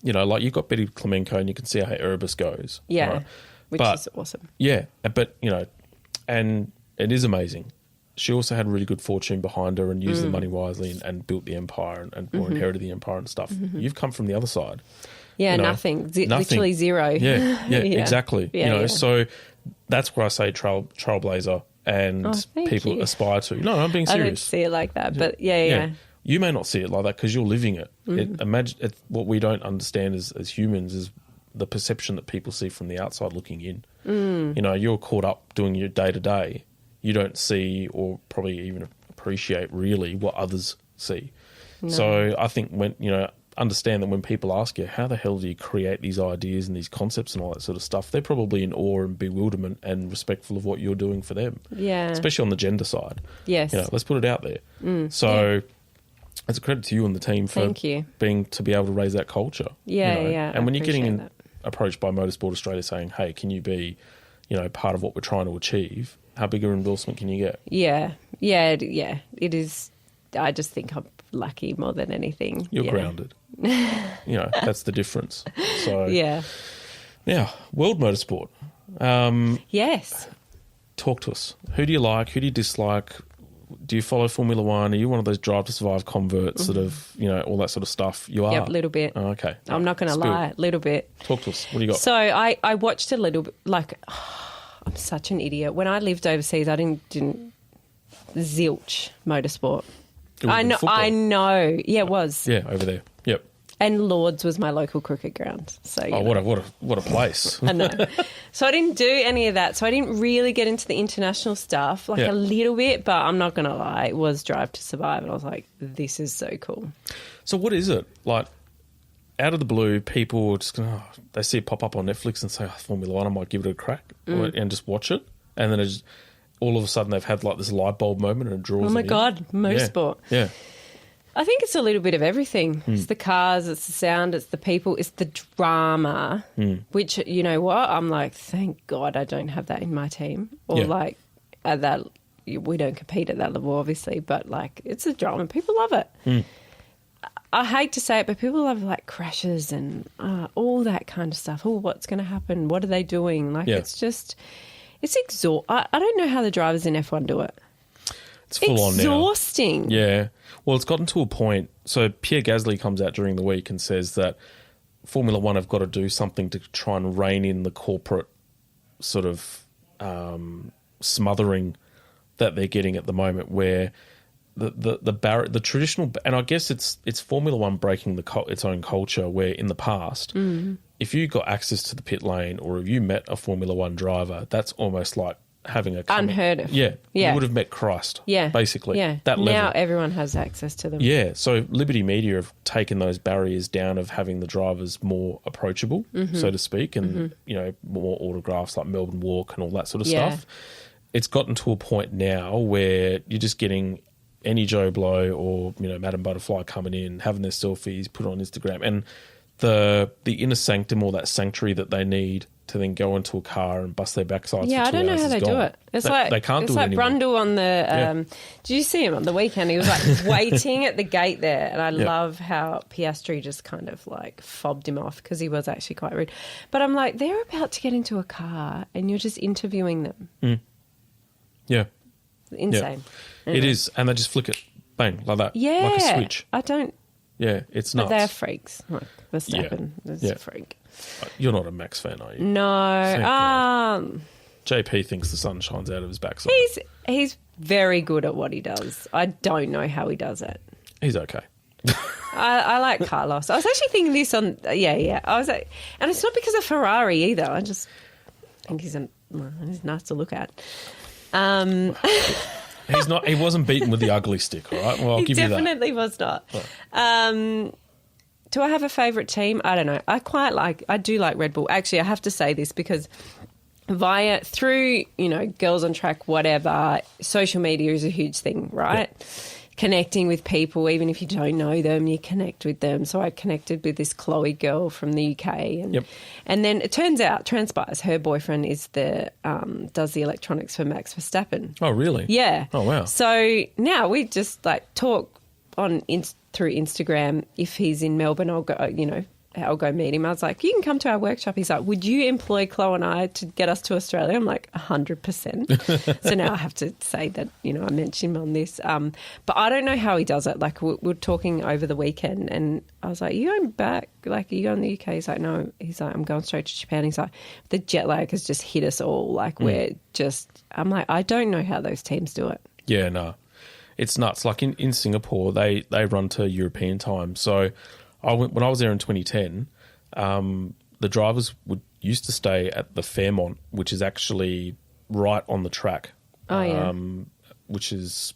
Like, you've got Betty Clemenco, and you can see how Erebus goes. Yeah, right? which is awesome. Yeah, but and it is amazing. She also had really good fortune behind her and used the money wisely and built the empire or inherited the empire and stuff. You've come from the other side. Yeah, nothing. Literally zero. Yeah, exactly. Yeah, So that's where I say trailblazer and people you. aspire to. No, I'm being I serious. don't see it like that, but yeah. You may not see it like that because you're living it. Imagine what we don't understand as humans is the perception that people see from the outside looking in. You're caught up doing your day to day. You don't see or probably even appreciate really what others see. No. So I think understand that when people ask you, how the hell do you create these ideas and these concepts and all that sort of stuff, they're probably in awe and bewilderment and respectful of what you're doing for them. Yeah. Especially on the gender side. Yes. Let's put it out there. So it's a credit to you and the team for to be able to raise that culture. Yeah. And when you're getting approached by Motorsport Australia saying, hey, can you be, part of what we're trying to achieve, how big an endorsement can you get? Yeah. It is. I just think I'm lucky more than anything. You're grounded. That's the difference. So yeah. Now, World Motorsport. Yes. Talk to us. Who do you like? Who do you dislike? do you follow Formula One? Are you one of those Drive to Survive converts, sort of, all that sort of stuff? You are? Yep, a little bit. Oh, okay. I'm not going to lie, a little bit. Talk to us. What do you got? So I watched a little bit, I'm such an idiot. When I lived overseas, I didn't zilch motorsport. I know. Yeah, it was. Yeah, over there. Yep. And Lords was my local cricket ground. So what a place. I know. So I didn't do any of that. So I didn't really get into the international stuff, a little bit, but I'm not going to lie, it was Drive to Survive. And I was like, this is so cool. So what is it? Like, out of the blue, people just they see it pop up on Netflix and say, Formula One, I might give it a crack and just watch it. And then all of a sudden they've had this light bulb moment and it draws them in. God, motorsport. Yeah. I think it's a little bit of everything. It's the cars, it's the sound, it's the people, it's the drama, which, you know what, I'm like, thank God I don't have that in my team. Or at that, we don't compete at that level, obviously, but it's a drama. People love it. I hate to say it, but people love crashes and all that kind of stuff. Oh, what's going to happen? What are they doing? It's just, it's exhausting. I don't know how the drivers in F1 do it. It's full on now. Exhausting. Yeah. Well, it's gotten to a point. So Pierre Gasly comes out during the week and says that Formula One have got to do something to try and rein in the corporate sort of smothering that they're getting at the moment, where the traditional, and I guess it's Formula One breaking its own culture, where in the past, if you got access to the pit lane or if you met a Formula One driver, that's almost like having a unheard of. Yeah. You would have met Christ. Yeah. Basically. Yeah. That level. Now everyone has access to them. Yeah. So Liberty Media have taken those barriers down of having the drivers more approachable, so to speak, and more autographs like Melbourne Walk and all that sort of stuff. It's gotten to a point now where you're just getting any Joe Blow or, Madam Butterfly coming in, having their selfies, put on Instagram, and the inner sanctum or that sanctuary that they need to then go into a car and bust their backsides. Yeah, for 2 I don't know hours how they gone. do it. It's they can't do it anymore. Brundle on the. Did you see him on the weekend? He was waiting at the gate there, and I love how Piastri just kind of fobbed him off because he was actually quite rude. But I'm like, they're about to get into a car, and you're just interviewing them. Yeah, insane. Yeah. It is, and they just flick it, bang, like that, yeah, like a switch. I don't. Yeah, it's nuts. But they're freaks. Verstappen is a freak. You're not a Max fan, are you? No. JP thinks the sun shines out of his backside. He's very good at what he does. I don't know how he does it. He's okay. I like Carlos. I was actually thinking this on... Yeah. I was and it's not because of Ferrari either. I just think he's nice to look at. He's not. He wasn't beaten with the ugly stick, all right? Well, I'll give you that. He definitely was not. Do I have a favourite team? I don't know. I do like Red Bull. Actually, I have to say this because through, Girls on Track, whatever, social media is a huge thing, right? Yeah. Connecting with people, even if you don't know them, you connect with them. So I connected with this Chloe girl from the UK. And then it transpires, her boyfriend is does the electronics for Max Verstappen. Oh, really? Yeah. Oh, wow. So now we just talk through Instagram. If he's in Melbourne, I'll go meet him. I was like, you can come to our workshop. He's like, would you employ Chloe and I to get us to Australia? I'm like, 100%. So now I have to say that, I mentioned him on this. But I don't know how he does it. We're talking over the weekend and I was like, are you going back? Are you going to the UK? He's like, no. He's like, I'm going straight to Japan. He's like, the jet lag has just hit us all. I'm like, I don't know how those teams do it. Yeah, no. It's nuts. In Singapore, they run to European time. So when I was there in 2010, the drivers used to stay at the Fairmont, which is actually right on the track. Oh, yeah. Which is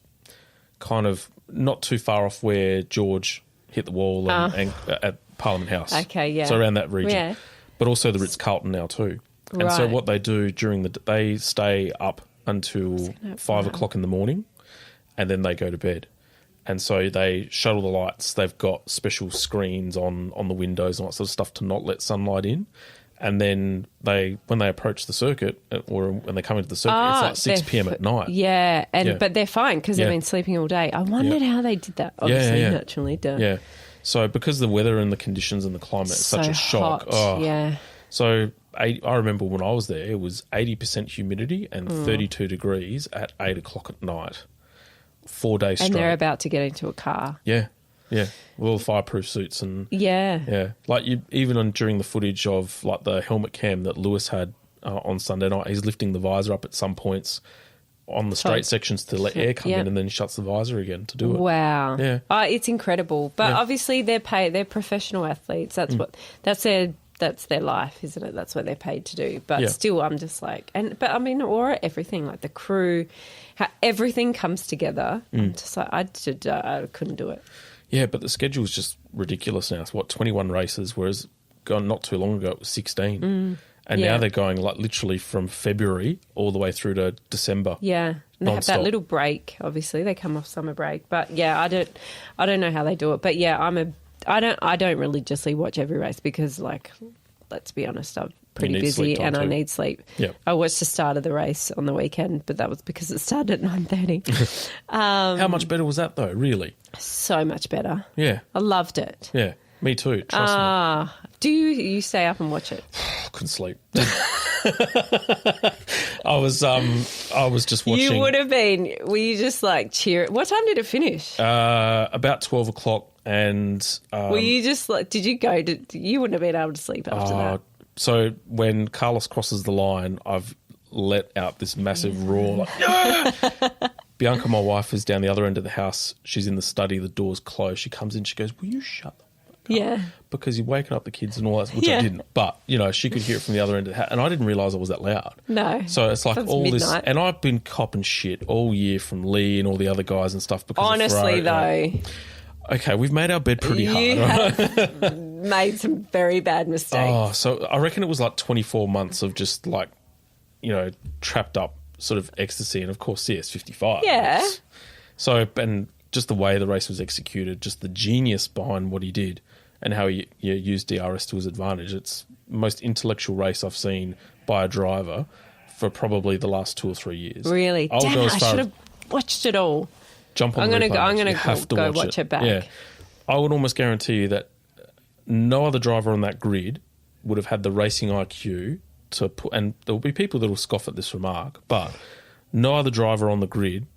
kind of not too far off where George hit the wall and at Parliament House. Okay, yeah. So around that region. Yeah. But also the Ritz-Carlton now too. And right. so what they do they stay up until 5 o'clock in the morning and then they go to bed. And so they shuttle the lights. They've got special screens on the windows and all that sort of stuff to not let sunlight in. And then when they approach the circuit or when they come into the circuit, it's 6 p.m. at night. Yeah, but they're fine because they've been sleeping all day. I wondered how they did that. Obviously, naturally, duh. Yeah. So because the weather and the conditions and the climate is such a shock. Hot. Oh. Yeah. So I remember when I was there, it was 80% humidity and 32 degrees at 8 o'clock at night. 4 days straight. And they're about to get into a car. Yeah, yeah. With all the fireproof suits and... Yeah. Like, during the footage of, like, the helmet cam that Lewis had on Sunday night, he's lifting the visor up at some points on the straight sections to let air come in, and then he shuts the visor again to do it. Wow. Yeah. It's incredible. But obviously they're professional athletes. That's their life, isn't it? That's what they're paid to do. But still, I'm just like, but I mean, or everything, like the crew, how everything comes together. I'm just like, I couldn't do it. Yeah, but the schedule is just ridiculous now. It's 21 races, whereas not too long ago it was 16. And now they're going like literally from February all the way through to December. Yeah. And they have non-stop. that little break, obviously. They come off summer break. But yeah, I don't know how they do it. But yeah, I don't religiously watch every race because, like, let's be honest, I'm pretty busy and I need sleep. Yep. I watched the start of the race on the weekend, but that was because it started at 9:30. How much better was that though, really? So much better. Yeah. I loved it. Yeah, me too, trust me. Do you stay up and watch it? I couldn't sleep. I was just watching. You would have been. Were you just like cheering? What time did it finish? About 12 o'clock and... were you just like, did you go to... You wouldn't have been able to sleep after that. So when Carlos crosses the line, I've let out this massive roar. Like, "Yeah!" Bianca, my wife, is down the other end of the house. She's in the study. The door's closed. She comes in. She goes, "Will you shut the Yeah. because you're waking up the kids and all that," which I didn't. But, she could hear it from the other end of the house. And I didn't realise I was that loud. No. So it's like That's all midnight. this. And I've been copping shit all year from Lee and all the other guys and stuff. Because Honestly, of Ferrari. Okay, we've made our bed pretty you hard. have made some very bad mistakes. Oh, so I reckon it was like 24 months of just like, trapped up sort of ecstasy. And of course, CS 55. Yeah. So, and just the way the race was executed, just the genius behind what he did and how he used DRS to his advantage. It's the most intellectual race I've seen by a driver for probably the last 2 or 3 years. Really? I'll Damn go it, as I far should as have watched it all. jump on I'm the gonna replay. go. I'm You gonna have to go watch watch it back. Yeah. I would almost guarantee you that no other driver on that grid would have had the racing IQ to put, and there will be people that will scoff at this remark, but no other driver on the grid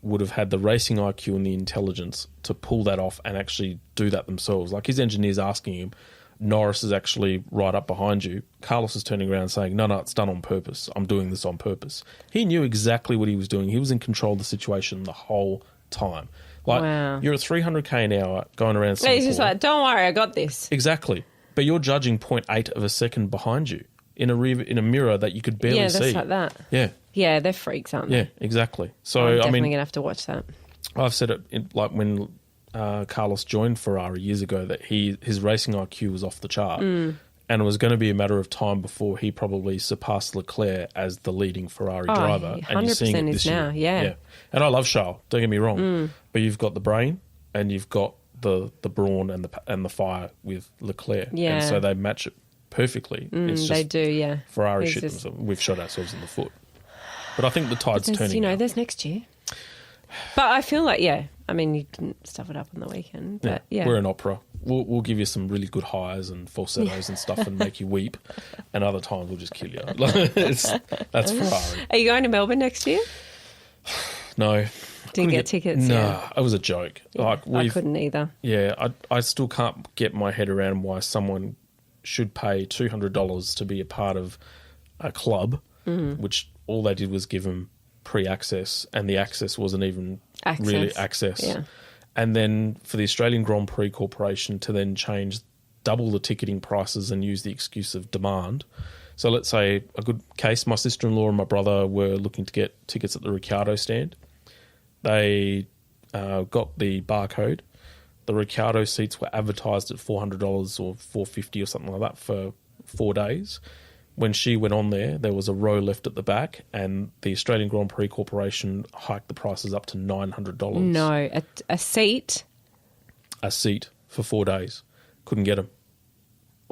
would have had the racing IQ and the intelligence to pull that off and actually do that themselves. Like his engineer's asking him, Norris is actually right up behind you. Carlos is turning around saying, no, it's done on purpose. I'm doing this on purpose. He knew exactly what he was doing. He was in control of the situation the whole time. Like, Wow. You're at 300k an hour going around Singapore. He's just like, don't worry, I got this. Exactly. But you're judging 0.8 of a second behind you in a mirror that you could barely see. Yeah, that's like that. Yeah. Yeah, they're freaks, aren't they? Yeah, exactly. So, I'm I definitely mean, going to have to watch that. I've said it like when Carlos joined Ferrari years ago that his racing IQ was off the chart. And it was going to be a matter of time before he probably surpassed Leclerc as the leading Ferrari driver. He And you're seeing it 100% this is now, year. yeah. And I love Charles, don't get me wrong. But you've got the brain and you've got the brawn and the fire with Leclerc. Yeah. And so they match it perfectly. It's just They do, yeah. Ferrari It's shit just- themselves. We've shot ourselves in the foot. But I think the tide's There's, turning now. there's next year. But I feel like, I mean, you can stuff it up on the weekend. But yeah. We're an opera. We'll give you some really good highs and falsettos and stuff and make you weep. And other times we'll just kill you. That's Ferrari. Are you going to Melbourne next year? No. Didn't get tickets, No, yeah. it was a joke. Like I couldn't either. Yeah, I still can't get my head around why someone should pay $200 to be a part of a club, which all they did was give them pre-access, and the access wasn't even really access. Yeah. And then for the Australian Grand Prix Corporation to then change double the ticketing prices and use the excuse of demand. So let's say a good case, my sister-in-law and my brother were looking to get tickets at the Ricciardo stand. They got the barcode. The Ricciardo seats were advertised at $400 or $450 or something like that for 4 days. When she went on there was a row left at the back, and the Australian Grand Prix Corporation hiked the prices up to $900. No, a seat. A seat for 4 days. Couldn't get them.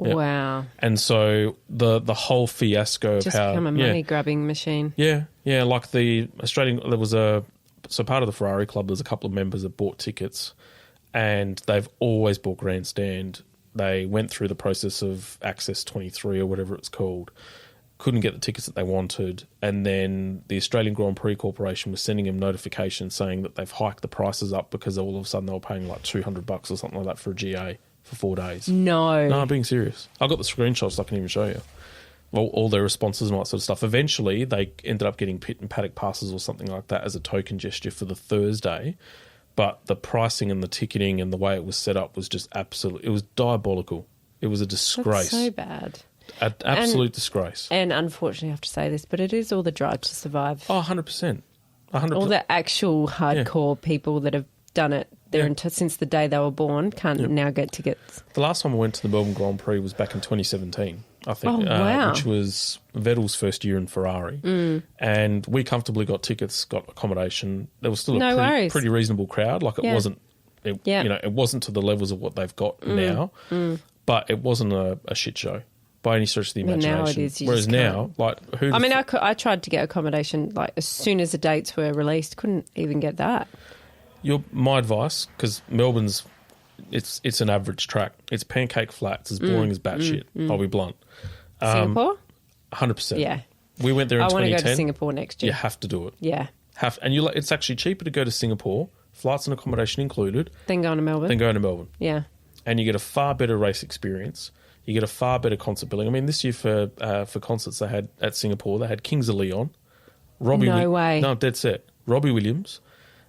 Yep. Wow. And so the whole fiasco of Just how... become a money-grabbing machine. Yeah, like the Australian... There was So part of the Ferrari club, there's a couple of members that bought tickets, and they've always bought grandstand. They went through the process of Access 23 or whatever it's called, couldn't get the tickets that they wanted, and then the Australian Grand Prix Corporation was sending them notifications saying that they've hiked the prices up because all of a sudden they were paying like $200 or something like that for a GA for 4 days. No, I'm being serious. I got the screenshots, I can even show you. All their responses and all that sort of stuff. Eventually, they ended up getting pit and paddock passes or something like that as a token gesture for the Thursday. But the pricing and the ticketing and the way it was set up was just it was diabolical. It was a disgrace. That's so bad. An absolute disgrace. And unfortunately, I have to say this, but it is all the Drive to Survive. Oh, 100%. 100%. All the actual hardcore people that have done it since the day they were born can't now get tickets. The last time I went to the Melbourne Grand Prix was back in 2017, I think, which was Vettel's first year in Ferrari. And we comfortably got tickets, got accommodation. There was still a pretty reasonable crowd. Like, it wasn't, it wasn't to the levels of what they've got now, but it wasn't a shit show by any stretch of the imagination. Now it is. Whereas now, like, I tried to get accommodation like as soon as the dates were released. Couldn't even get that. My advice, because Melbourne's, it's an average track. It's pancake flat. It's as boring as batshit. I'll be blunt. Singapore? 100%. Yeah. We went there in 2010. I want to go to Singapore next year. You have to do it. Yeah. It's actually cheaper to go to Singapore, flights and accommodation included. Than going to Melbourne. Yeah. And you get a far better race experience. You get a far better concert billing. I mean, this year for concerts they had at Singapore, they had Kings of Leon, No way. No, dead set. Robbie Williams,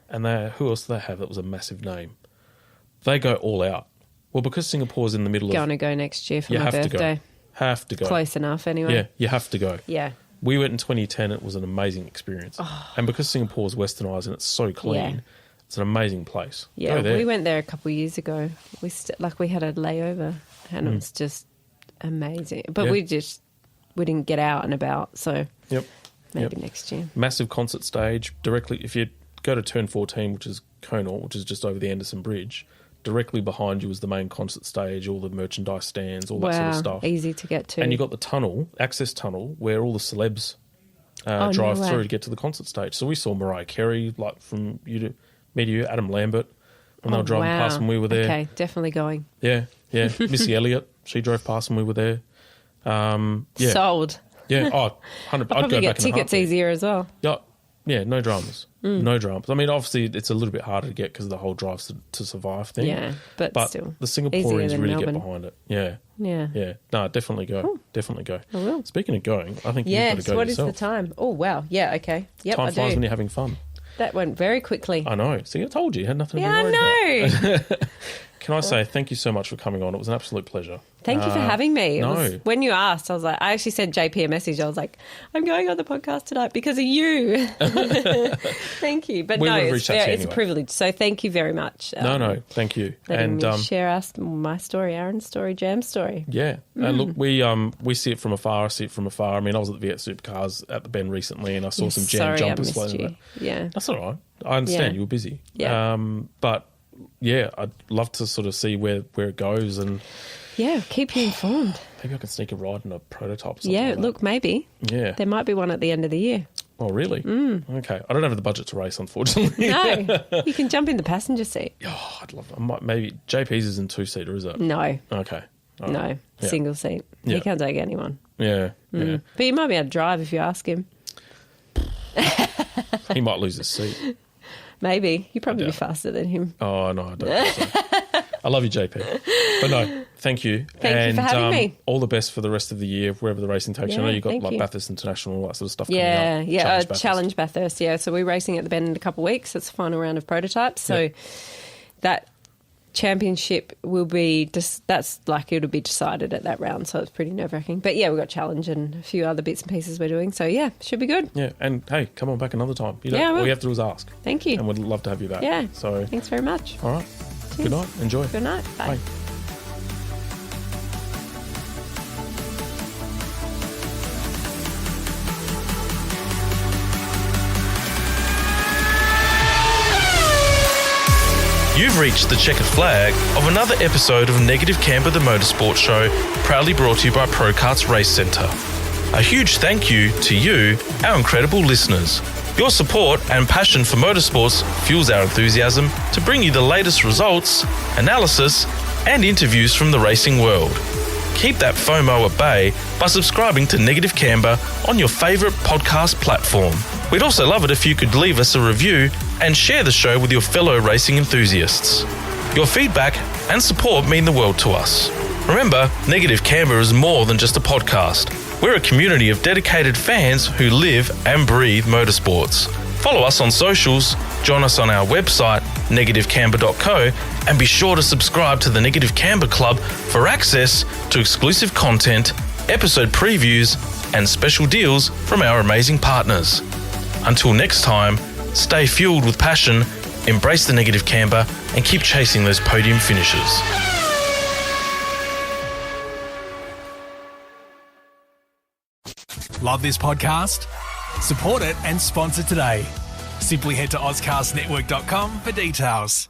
and who else did they have that was a massive name? They go all out. Well, because Singapore's in the middle Going to go next year for my birthday. Have to go. Close enough anyway. Yeah, you have to go. Yeah. We went in 2010. It was an amazing experience. Oh. And because Singapore's westernised and it's so clean, it's an amazing place. Yeah, go there. We went there a couple of years ago. We had a layover and it was just amazing. But we didn't get out and about, so maybe next year. Massive concert stage. Directly, if you go to Turn 14, which is Connaught, which is just over the Anderson Bridge, directly behind you is the main concert stage, all the merchandise stands, all that sort of stuff. Easy to get to. And you've got the access tunnel, where all the celebs drive through to get to the concert stage. So we saw Mariah Carey, like from me to you, Adam Lambert, when they were driving past when we were there. Okay, definitely going. Yeah. Missy Elliott, she drove past when we were there. Sold. Yeah, 100%. I'd probably get tickets easier as well. Yeah, no dramas. No dramas. I mean, obviously, it's a little bit harder to get because of the whole Drive to Survive thing. Yeah, but still. The Singaporeans really Melbourne. get behind it. Yeah. Yeah. No, definitely go. Cool. Definitely go. I will. Speaking of going, I think you've got to go what yourself. Is the time? Oh, wow. Yeah, okay. Yep, time I flies do. when you're having fun. That went very quickly. I know. See, I told you. You had nothing to be worried about. Can I say thank you so much for coming on? It was an absolute pleasure. Thank you for having me. When you asked, I was like, I actually sent JP a message. I was like, I'm going on the podcast tonight because of you. Thank you. But it's a privilege. So thank you very much. No, thank you. And share my story, Aaron's story, Jam's story. Yeah. And look, we see it from afar. I see it from afar. I mean, I was at the Viet Supercars at the Bend recently and I saw some Jam jumpers. I missed you. Yeah. That's all right. I understand you were busy. Yeah. But yeah, I'd love to sort of see where it goes and keep you informed. Maybe I can sneak a ride in a prototype or something. Yeah, like that. look, maybe. Yeah. There might be one at the end of the year. Oh, really? Okay. I don't have the budget to race, unfortunately. No. You can jump in the passenger seat. Oh, I'd love that. Maybe JP's is in 2-seater, is it? No. Okay. Right. No. Yeah. Single seat. Yeah. He can't take anyone. Yeah. But you might be able to drive if you ask him. He might lose his seat. Maybe. You'd probably be faster than him. Oh, no, I don't think so. I love you, JP. But no, thank you. Thank you for having me. All the best for the rest of the year, wherever the racing takes you. I know you've got Bathurst International, all that sort of stuff coming up. Yeah, Challenge Bathurst, yeah. So we're racing at the Bend in a couple of weeks. It's the final round of prototypes. So that championship will be it'll be decided at that round, so it's pretty nerve-wracking. But yeah, we've got Challenge and a few other bits and pieces we're doing, so yeah, should be good. Yeah, and hey, come on back another time. All you have to do is ask. Thank you. And we'd love to have you back. Yeah, so thanks very much. All right. Cheers. Good night. Enjoy. Good night. Bye. You've reached the checkered flag of another episode of Negative Camber the Motorsport Show, proudly brought to you by ProKarts Race Centre. A huge thank you to you, our incredible listeners. Your support and passion for motorsports fuels our enthusiasm to bring you the latest results, analysis, and interviews from the racing world. keep that FOMO at bay by subscribing to Negative Camber on your favourite podcast platform. We'd also love it if you could leave us a review and share the show with your fellow racing enthusiasts. Your feedback and support mean the world to us. Remember, Negative Camber is more than just a podcast. We're a community of dedicated fans who live and breathe motorsports. Follow us on socials, join us on our website, negativecamber.co, and be sure to subscribe to the Negative Camber Club for access to exclusive content, episode previews, and special deals from our amazing partners. Until next time, stay fueled with passion, embrace the Negative Camber, and keep chasing those podium finishes. Love this podcast? Support it and sponsor today. Simply head to AuscastNetwork.com for details.